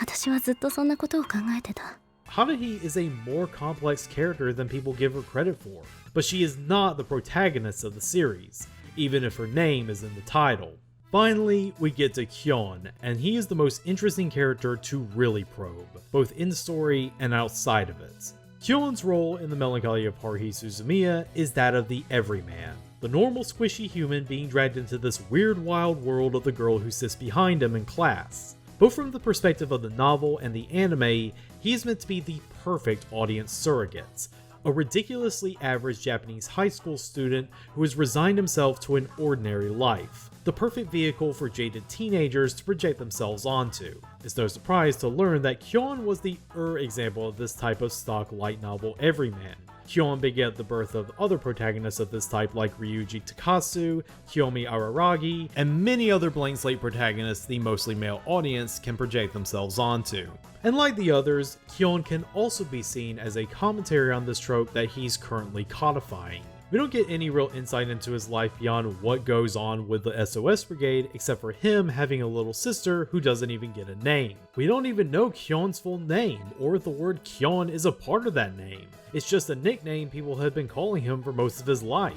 私はずっとそんなことを考えてた。 Haruhi is a more complex character than people give her credit for, but she is not the protagonist of the series, even if her name is in the title. Finally, we get to Kyon, and he is the most interesting character to really probe, both in the story and outside of it. Kyon's role in the Melancholy of Haruhi Suzumiya is that of the everyman, the normal squishy human being dragged into this weird wild world of the girl who sits behind him in class. Both from the perspective of the novel and the anime, he is meant to be the perfect audience surrogate, a ridiculously average Japanese high school student who has resigned himself to an ordinary life, the perfect vehicle for jaded teenagers to project themselves onto. It's no surprise to learn that Kyon was the example of this type of stock light novel everyman. Kyon begat the birth of other protagonists of this type like Ryuji Takasu, Kiyomi Araragi, and many other blank slate protagonists the mostly male audience can project themselves onto. And like the others, Kyon can also be seen as a commentary on this trope that he's currently codifying. We don't get any real insight into his life beyond what goes on with the SOS Brigade, except for him having a little sister who doesn't even get a name. We don't even know Kyon's full name, or if the word Kyon is a part of that name. It's just a nickname people have been calling him for most of his life.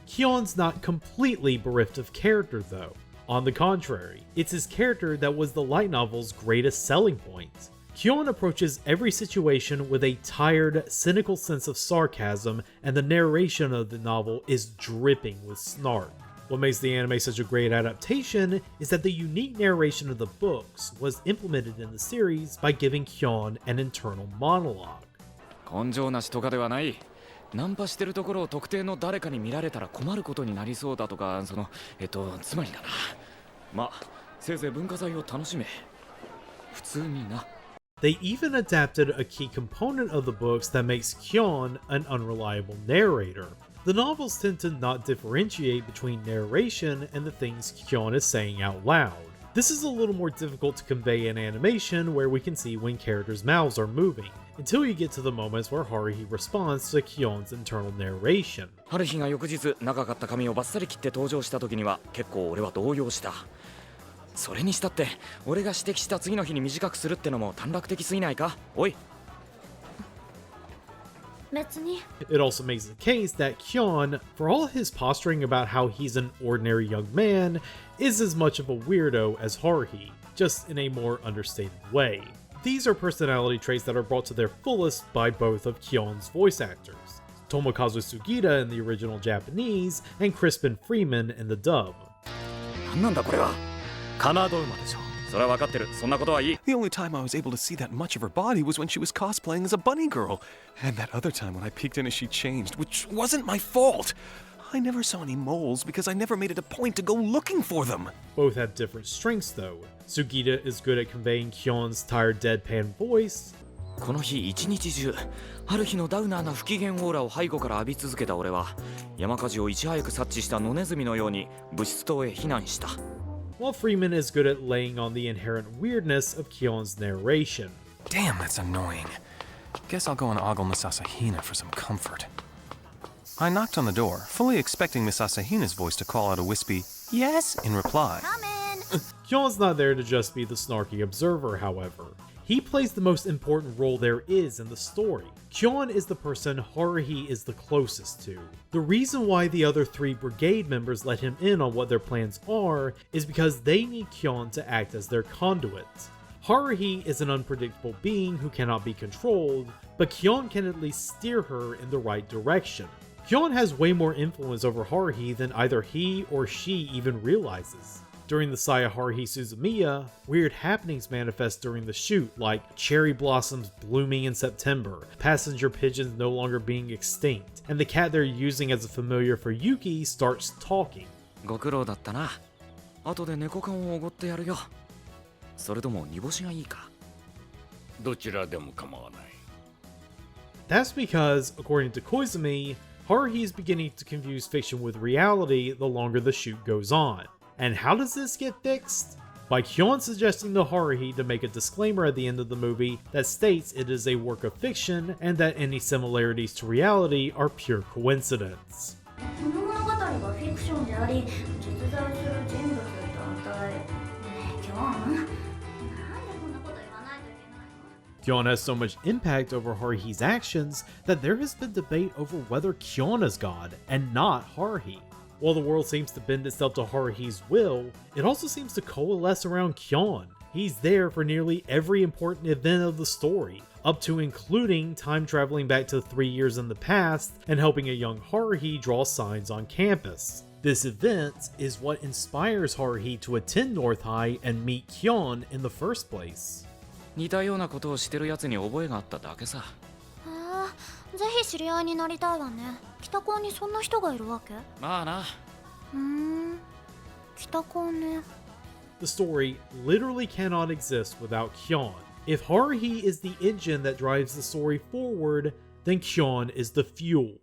Kyon's not completely bereft of character though. On the contrary, it's his character that was the light novel's greatest selling point. Kyon approaches every situation with a tired, cynical sense of sarcasm, and the narration of the novel is dripping with snark. What makes the anime such a great adaptation is that the unique narration of the books was implemented in the series by giving Kyon an internal monologue. 根性なしとかではない。ナンパしてるところを特定の誰かに見られたら困ることになりそうだとか、つまりだな。まあ、せいぜい文化財を楽しめ。普通にな。 They even adapted a key component of the books that makes Kyon an unreliable narrator. The novels tend to not differentiate between narration and the things Kyon is saying out loud. This is a little more difficult to convey in animation, where we can see when characters' mouths are moving, until you get to the moments where Haruhi responds to Kyon's internal narration. 春日が翌日長かった髪をバッサリ切って登場した時には結構俺は動揺した。 それにしたって俺が指摘した次の日に短くするってのも短絡的すぎないかおい It also makes the case that Kyon, for all his posturing about how he's an ordinary young man, is as much of a weirdo as Haruhi, just in a more understated way. These are personality traits that are brought to their fullest by both of Kyon's voice actors, Tomokazu Sugita in the original Japanese and Crispin Freeman in the dub. 何なんだこれは カナド馬でしょ。それは分かってる。そんなことはいい。 The only time I was able to see that much of her body was when she was cosplaying as a bunny girl. And that other time when I peeked in as she changed, which wasn't my fault. I never saw any moles because I never made it a point to go looking for them. Both have different strengths though. Sugita is good at conveying Kyon's tired deadpan voice. この日一日中、春日のダウナーな不機嫌オーラを背後から浴び続けた俺は、山火事をいち早く察知した野ネズミのように物質棟へ避難した。 While Freeman is good at laying on the inherent weirdness of Kyon's narration. Damn, that's annoying. Guess I'll go and ogle Miss Asahina for some comfort. I knocked on the door, fully expecting Miss Asahina's voice to call out a wispy, yes, in reply. Come in. Kyon's not there to just be the snarky observer, however. He plays the most important role there is in the story. Kyon is the person Haruhi is the closest to. The reason why the other three brigade members let him in on what their plans are is because they need Kyon to act as their conduit. Haruhi is an unpredictable being who cannot be controlled, but Kyon can at least steer her in the right direction. Kyon has way more influence over Haruhi than either he or she even realizes. During the Saya Haruhi Suzumiya, weird happenings manifest during the shoot, like cherry blossoms blooming in September, passenger pigeons no longer being extinct, and the cat they're using as a familiar for Yuki starts talking. ご苦労だったな。後で猫缶をおごってやるよ。それとも煮干しがいいか。どちらでも構わない。That's because, according to Koizumi, Haruhi is beginning to confuse fiction with reality the longer the shoot goes on. And how does this get fixed? By Kyon suggesting to Haruhi to make a disclaimer at the end of the movie that states it is a work of fiction and that any similarities to reality are pure coincidence. この物語がフィクションであり実在する人物団体ねえ京 Kyon has so much impact over Haruhi's actions that there has been debate over whether Kyon is God and not Haruhi. While the world seems to bend itself to Haruhi's will, it also seems to coalesce around Kyon. He's there for nearly every important event of the story, up to including time traveling back to 3 years in the past and helping a young Haruhi draw signs on campus. This event is what inspires Haruhi to attend North High and meet Kyon in the first place. 似たようなことをしてるやつに覚えがあっただけさ。へえ、ぜひ知り合いになりたいわね。北高にそんな人がいるわけ？まあな。北高ね。The story literally cannot exist without Kyon. If Haruhi is the engine that drives the story forward, then Kyon is the fuel.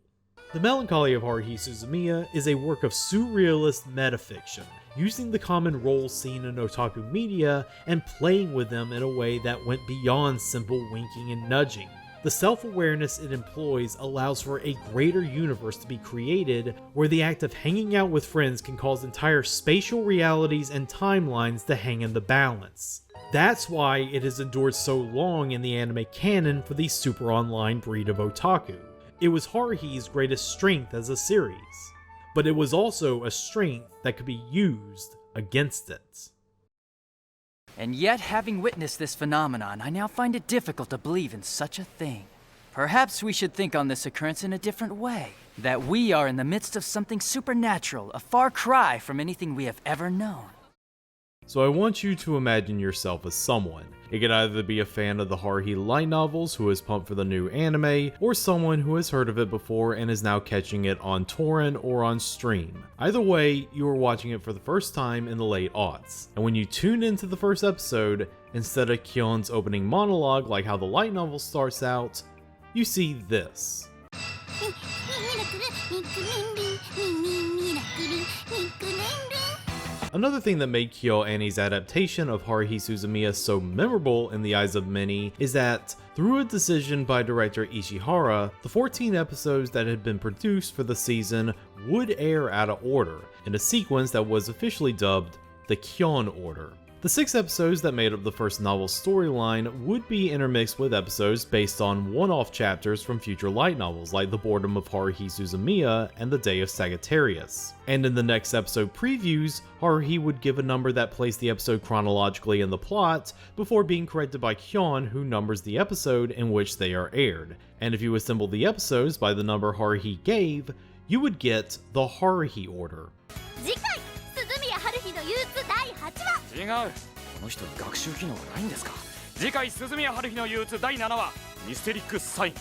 The Melancholy of Haruhi Suzumiya is a work of surrealist metafiction, using the common roles seen in otaku media and playing with them in a way that went beyond simple winking and nudging. The self-awareness it employs allows for a greater universe to be created, where the act of hanging out with friends can cause entire spatial realities and timelines to hang in the balance. That's why it has endured so long in the anime canon for the super online breed of otaku. It was Haruhi's greatest strength as a series, but it was also a strength that could be used against it. And yet, having witnessed this phenomenon, I now find it difficult to believe in such a thing. Perhaps we should think on this occurrence in a different way. That we are in the midst of something supernatural, a far cry from anything we have ever known. So I want you to imagine yourself as someone. It could either be a fan of the Haruhi light novels who is pumped for the new anime, or someone who has heard of it before and is now catching it on torrent or on stream. Either way, you are watching it for the first time in the late aughts. And when you tune into the first episode, instead of Kyon's opening monologue like how the light novel starts out, you see this. Another thing that made KyoAni's adaptation of Haruhi Suzumiya so memorable in the eyes of many is that, through a decision by director Ishihara, the 14 episodes that had been produced for the season would air out of order, in a sequence that was officially dubbed the Kyon Order. The 6 episodes that made up the first novel storyline would be intermixed with episodes based on one-off chapters from future light novels like The Boredom of Haruhi Suzumiya and The Day of Sagittarius. And in the next episode previews, Haruhi would give a number that placed the episode chronologically in the plot, before being corrected by Kyon, who numbers the episode in which they are aired. And if you assemble the episodes by the number Haruhi gave, you would get the Haruhi Order. 違う。この人に学習機能がないんですか。次回鈴宮春日の憂鬱第7話ミステリックサイン。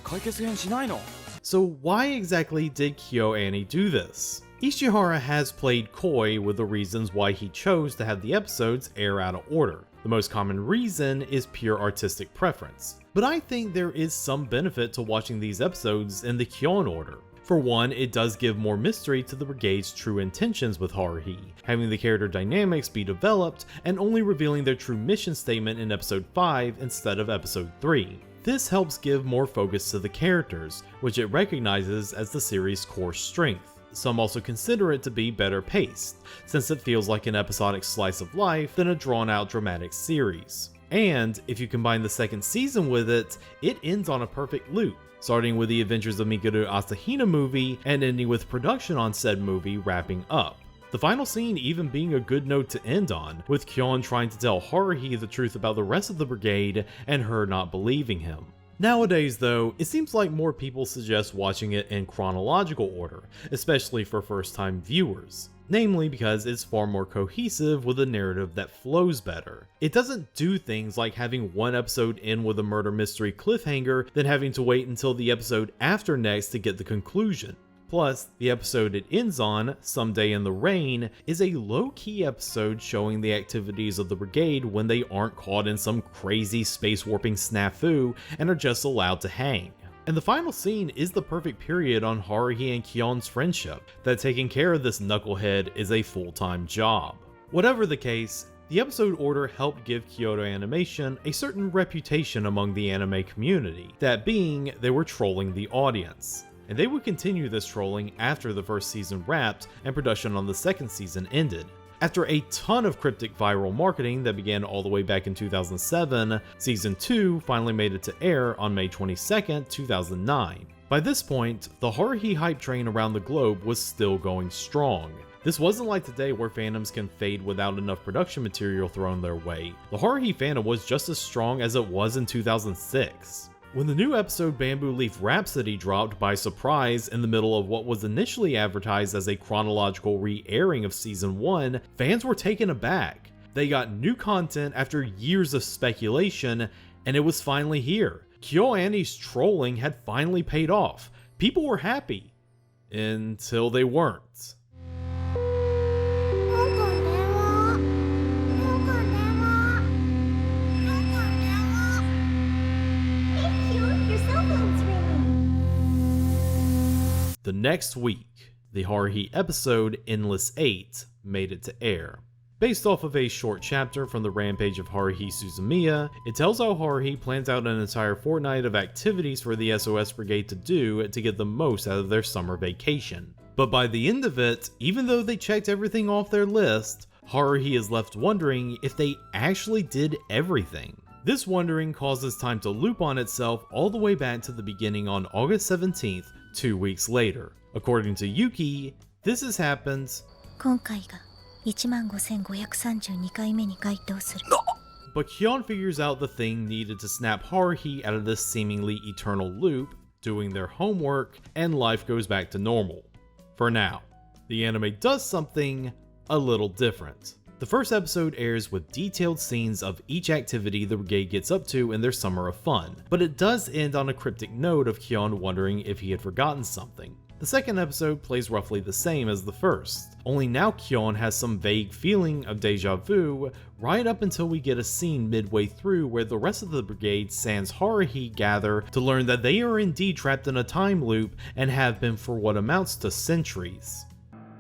解決編しないの？ So why exactly did KyoAni do this? Ishihara has played coy with the reasons why he chose to have the episodes air out of order. The most common reason is pure artistic preference. But I think there is some benefit to watching these episodes in the Kyon order. For one, it does give more mystery to the Brigade's true intentions with Haruhi, having the character dynamics be developed and only revealing their true mission statement in episode 5 instead of episode 3. This helps give more focus to the characters, which it recognizes as the series' core strength. Some also consider it to be better paced, since it feels like an episodic slice of life than a drawn-out dramatic series. And if you combine the second season with it, it ends on a perfect loop, starting with the Adventures of Mikuru Asahina movie and ending with production on said movie wrapping up. The final scene even being a good note to end on, with Kyon trying to tell Haruhi the truth about the rest of the brigade and her not believing him. Nowadays though, it seems like more people suggest watching it in chronological order, especially for first-time viewers. Namely because it's far more cohesive with a narrative that flows better. It doesn't do things like having one episode end with a murder mystery cliffhanger, then having to wait until the episode after next to get the conclusion. Plus, the episode it ends on, Someday in the Rain, is a low-key episode showing the activities of the brigade when they aren't caught in some crazy space warping snafu and are just allowed to hang. And the final scene is the perfect period on Haruhi and Kyon's friendship, that taking care of this knucklehead is a full-time job. Whatever the case, the episode order helped give KYOTO Animation a certain reputation among the anime community, that being they were trolling the audience. And they would continue this trolling after the first season wrapped and production on the second season ended. After a ton of cryptic viral marketing that began all the way back in 2007, Season 2 finally made it to air on May 22nd, 2009. By this point, the Haruhi hype train around the globe was still going strong. This wasn't like today where fandoms can fade without enough production material thrown their way. The Haruhi fandom was just as strong as it was in 2006. When the new episode Bamboo Leaf Rhapsody dropped by surprise in the middle of what was initially advertised as a chronological re-airing of Season 1, fans were taken aback. They got new content after years of speculation, and it was finally here. KyoAni's trolling had finally paid off. People were happy. Until they weren't. The next week, the Haruhi episode Endless 8 made it to air. Based off of a short chapter from the Rampage of Haruhi Suzumiya, it tells how Haruhi plans out an entire fortnight of activities for the SOS Brigade to do to get the most out of their summer vacation. But by the end of it, even though they checked everything off their list, Haruhi is left wondering if they actually did everything. This wondering causes time to loop on itself all the way back to the beginning on August 17th, 2 weeks later. According to Yuki, this has happened 今回が 15,532 回目に該当する But Kyon figures out the thing needed to snap Haruhi out of this seemingly eternal loop, doing their homework, and life goes back to normal. For now. The anime does something a little different. The first episode airs with detailed scenes of each activity the brigade gets up to in their summer of fun, but it does end on a cryptic note of Kyon wondering if he had forgotten something. The second episode plays roughly the same as the first, only now Kyon has some vague feeling of deja vu right up until we get a scene midway through where the rest of the brigade sans Haruhi gather to learn that they are indeed trapped in a time loop and have been for what amounts to centuries.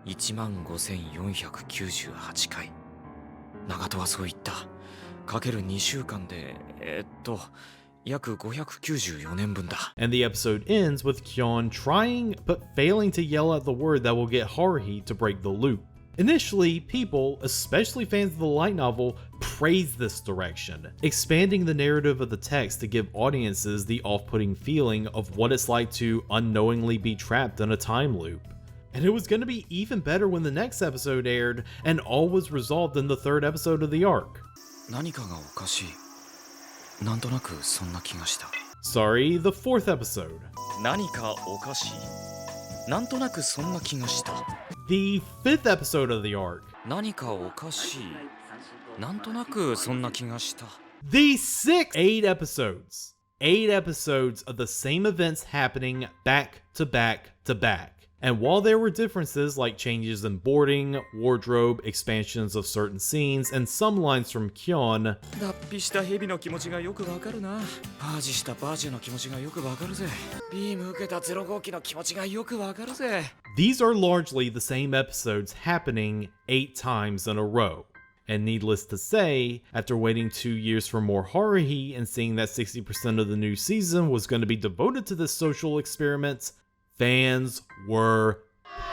15,498回。長戸はそう言った。かける2週間で、約594年分だ。 And the episode ends with Kyon trying but failing to yell out the word that will get Haruhi to break the loop. Initially, people, especially fans of the light novel, praised this direction, expanding the narrative of the text to give audiences the off-putting feeling of what it's like to unknowingly be trapped in a time loop. And it was going to be even better when the next episode aired, and all was resolved in the third episode of the arc. 何かがおかしい。なんとなくそんな気がした。 Sorry, the fourth episode. 何かおかしい。なんとなくそんな気がした。 The fifth episode of the arc. 何かおかしい。なんとなくそんな気がした。 The sixth 8 episodes. 8 episodes of the same events happening back to back to back. And while there were differences like changes in boarding, wardrobe, expansions of certain scenes, and some lines from Kyon, 脱皮した蛇の気持ちがよくわかるな。パージしたバージェの気持ちがよくわかるぜ。ビーム受けた0号機の気持ちがよくわかるぜ。 these are largely the same episodes happening 8 times in a row. And needless to say, after waiting 2 years for more Haruhi and seeing that 60% of the new season was going to be devoted to this social experiment, fans were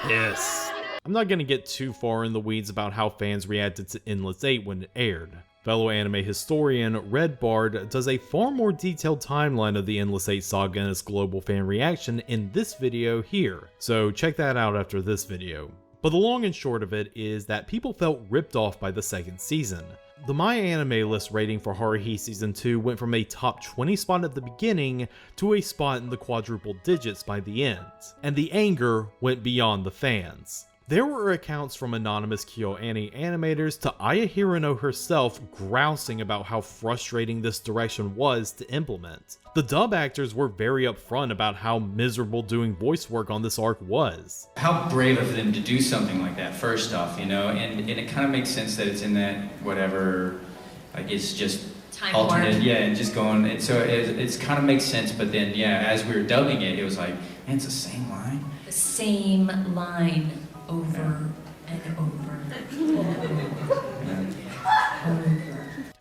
pissed. I'm not going to get too far in the weeds about how fans reacted to Endless 8 when it aired. Fellow anime historian Red Bard does a far more detailed timeline of the Endless 8 saga and its global fan reaction in this video here, so check that out after this video. But the long and short of it is that people felt ripped off by the second season. The My Anime List rating for Haruhi Season 2 went from a top 20 spot at the beginning to a spot in the quadruple digits by the end, and the anger went beyond the fans. There were accounts from anonymous KyoAni animators to Aya Hirano herself grousing about how frustrating this direction was to implement. The dub actors were very upfront about how miserable doing voice work on this arc was. How brave of them to do something like that, first off, you know, and it kind of makes sense that it's in that whatever, like it's just Time alternate, warp. yeah, and just going, and so it's kind of makes sense, but then, yeah, as we were dubbing it, it was like, man, it's the same line. The same line over and over.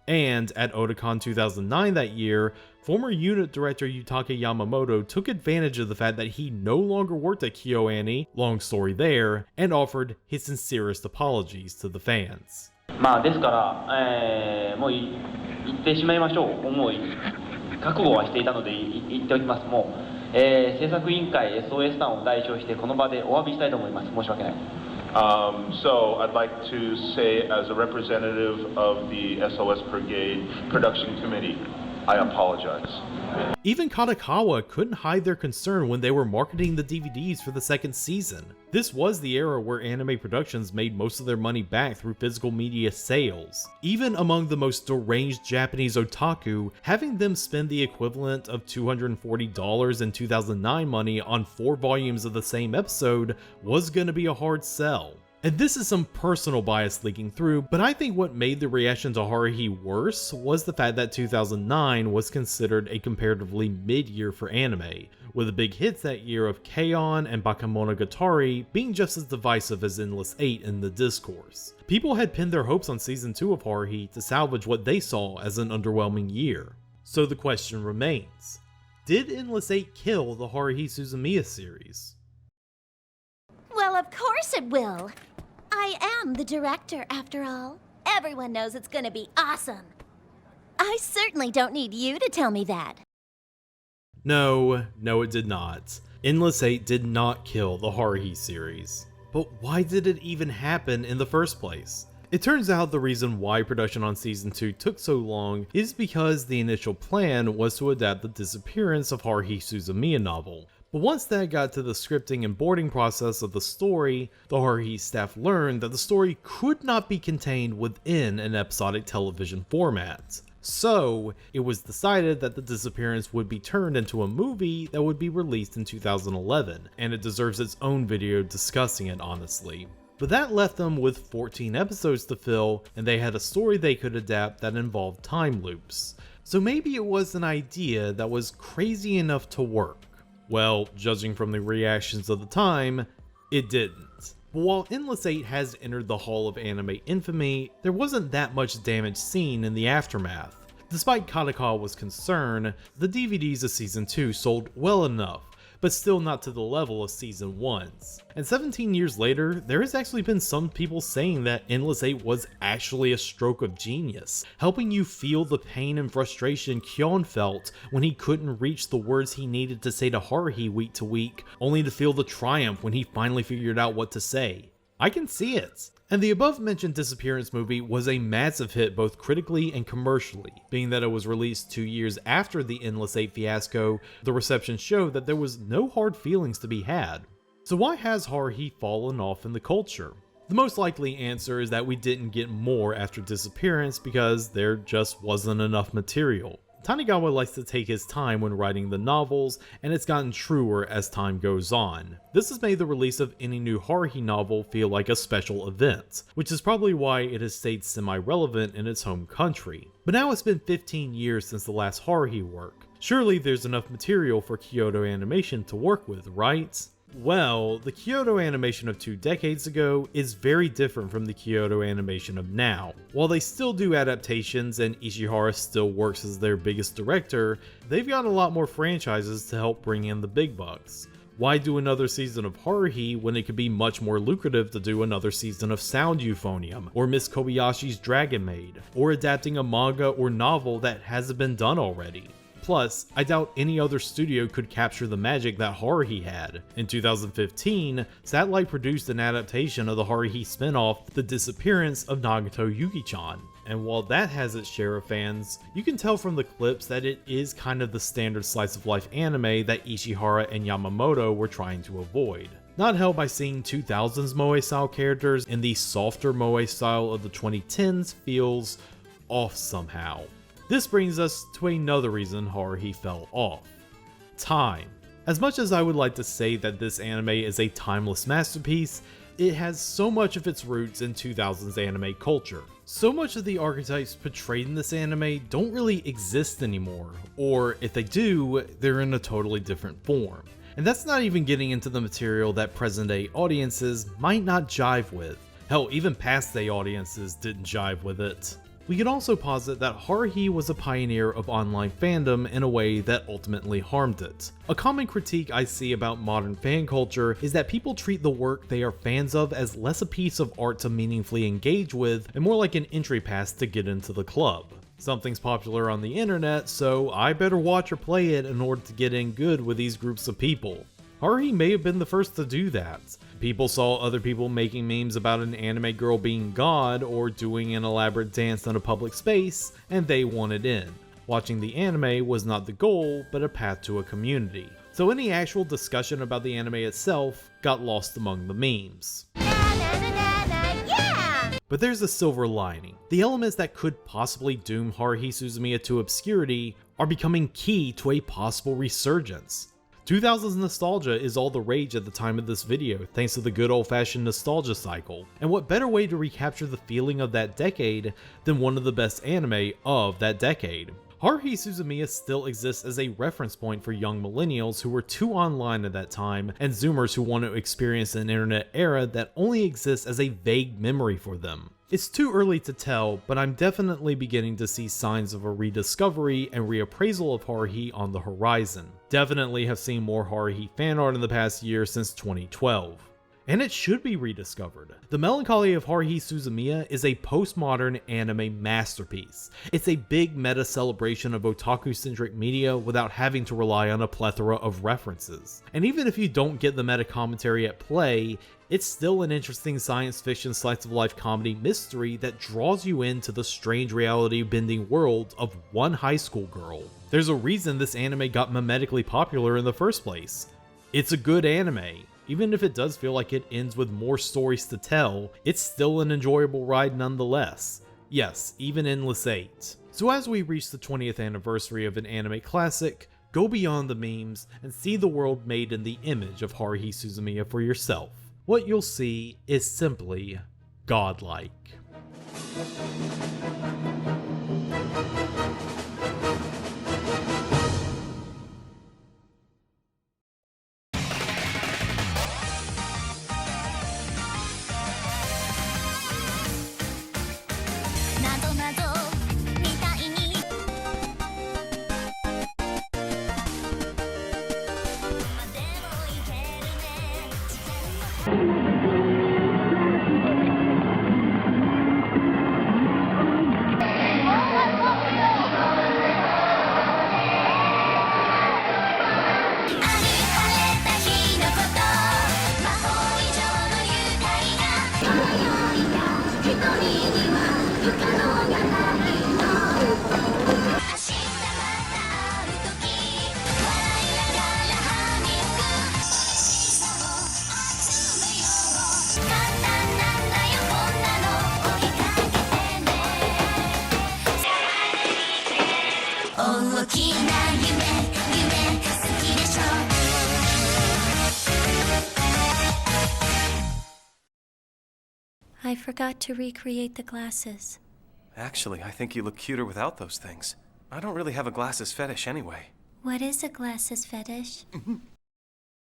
Yeah. And at Otakon 2009 that year, former unit director Yutaka Yamamoto took advantage of the fact that he no longer worked at KyoAni, long story there, and offered his sincerest apologies to the fans. ですから、もう言ってしまいましょう。もう覚悟はしていたので言っておきます。もう、制作委員会 SOS さんを代表してこの場でお詫びしたいと思います。申し訳ない。So I'd like to say, as a representative of the SOS Brigade Production Committee, I apologize. Even Kadokawa couldn't hide their concern when they were marketing the DVDs for the second season. This was the era where anime productions made most of their money back through physical media sales. Even among the most deranged Japanese otaku, having them spend the equivalent of $240 in 2009 money on 4 volumes of the same episode was gonna be a hard sell. And this is some personal bias leaking through, but I think what made the reaction to Haruhi worse was the fact that 2009 was considered a comparatively mid-year for anime, with the big hits that year of K-On! And Bakemonogatari being just as divisive as Endless 8 in the discourse. People had pinned their hopes on season 2 of Haruhi to salvage what they saw as an underwhelming year. So the question remains, did Endless 8 kill the Haruhi Suzumiya series? Well, of course it will. I am the director, after all. Everyone knows it's gonna be awesome. I certainly don't need you to tell me that. No, it did not. Endless 8 did not kill the Haruhi series. But why did it even happen in the first place? It turns out the reason why production on season 2 took so long is because the initial plan was to adapt the Disappearance of Haruhi Suzumiya novel. But once that got to the scripting and boarding process of the story, the Haruhi staff learned that the story could not be contained within an episodic television format. So, it was decided that the Disappearance would be turned into a movie that would be released in 2011, and it deserves its own video discussing it honestly. But that left them with 14 episodes to fill, and they had a story they could adapt that involved time loops. So maybe it was an idea that was crazy enough to work. Well, judging from the reactions of the time, it didn't. But while Endless 8 has entered the Hall of Anime Infamy, there wasn't that much damage seen in the aftermath. Despite Kadokawa's concern, the DVDs of Season 2 sold well enough, but still not to the level of Season 1's. And 17 years later, there has actually been some people saying that Endless 8 was actually a stroke of genius, helping you feel the pain and frustration Kyon felt when he couldn't reach the words he needed to say to Haruhi week to week, only to feel the triumph when he finally figured out what to say. I can see it. And the above mentioned Disappearance movie was a massive hit both critically and commercially. Being that it was released 2 years after the Endless 8 fiasco, the reception showed that there was no hard feelings to be had. So why has Haruhi fallen off in the culture? The most likely answer is that we didn't get more after Disappearance because there just wasn't enough material. Tanikawa likes to take his time when writing the novels, and it's gotten truer as time goes on. This has made the release of any new Haruhi novel feel like a special event, which is probably why it has stayed semi-relevant in its home country. But now it's been 15 years since the last Haruhi work. Surely there's enough material for KYOTO Animation to work with, right? Well, the KYOTO animation of 2 decades ago is very different from the KYOTO animation of now. While they still do adaptations and Ishihara still works as their biggest director, they've got a lot more franchises to help bring in the big bucks. Why do another season of Haruhi when it could be much more lucrative to do another season of Sound Euphonium, or Miss Kobayashi's Dragon Maid, or adapting a manga or novel that hasn't been done already? Plus, I doubt any other studio could capture the magic that Haruhi had. In 2015, Satellite produced an adaptation of the Haruhi spin-off, The Disappearance of Nagato Yuki-chan. And while that has its share of fans, you can tell from the clips that it is kind of the standard slice of life anime that Ishihara and Yamamoto were trying to avoid. Not helped by seeing 2000s moe style characters in the softer moe style of the 2010s feels off somehow. This brings us to another reason Haruhi fell off. Time. As much as I would like to say that this anime is a timeless masterpiece, it has so much of its roots in 2000s anime culture. So much of the archetypes portrayed in this anime don't really exist anymore, or if they do, they're in a totally different form. And that's not even getting into the material that present-day audiences might not jive with. Hell, even past-day audiences didn't jive with it. We can also posit that Haruhi was a pioneer of online fandom in a way that ultimately harmed it. A common critique I see about modern fan culture is that people treat the work they are fans of as less a piece of art to meaningfully engage with and more like an entry pass to get into the club. Something's popular on the internet, so I better watch or play it in order to get in good with these groups of people. Haruhi may have been the first to do that. People saw other people making memes about an anime girl being God or doing an elaborate dance in a public space, and they wanted in. Watching the anime was not the goal, but a path to a community. So any actual discussion about the anime itself got lost among the memes. But there's a silver lining. The elements that could possibly doom Haruhi Suzumiya to obscurity are becoming key to a possible resurgence. 2000s nostalgia is all the rage at the time of this video, thanks to the good old-fashioned nostalgia cycle. And what better way to recapture the feeling of that decade than one of the best anime of that decade? Haruhi Suzumiya still exists as a reference point for young millennials who were too online at that time, and zoomers who want to experience an internet era that only exists as a vague memory for them. It's too early to tell, but I'm definitely beginning to see signs of a rediscovery and reappraisal of Haruhi on the horizon. Definitely have seen more Haruhi fan art in the past year since 2012. And it should be rediscovered. The Melancholy of Haruhi Suzumiya is a postmodern anime masterpiece. It's a big meta celebration of otaku-centric media without having to rely on a plethora of references. And even if you don't get the meta commentary at play, it's still an interesting science fiction slice of life comedy mystery that draws you into the strange reality-bending world of one high school girl. There's a reason this anime got memetically popular in the first place. It's a good anime. Even if it does feel like it ends with more stories to tell, it's still an enjoyable ride nonetheless. Yes, even Endless 8. So as we reach the 20th anniversary of an anime classic, go beyond the memes and see the world made in the image of Haruhi Suzumiya for yourself. What you'll see is simply godlike. I forgot to recreate the glasses. Actually, I think you look cuter without those things. I don't really have a glasses fetish anyway. What is a glasses fetish?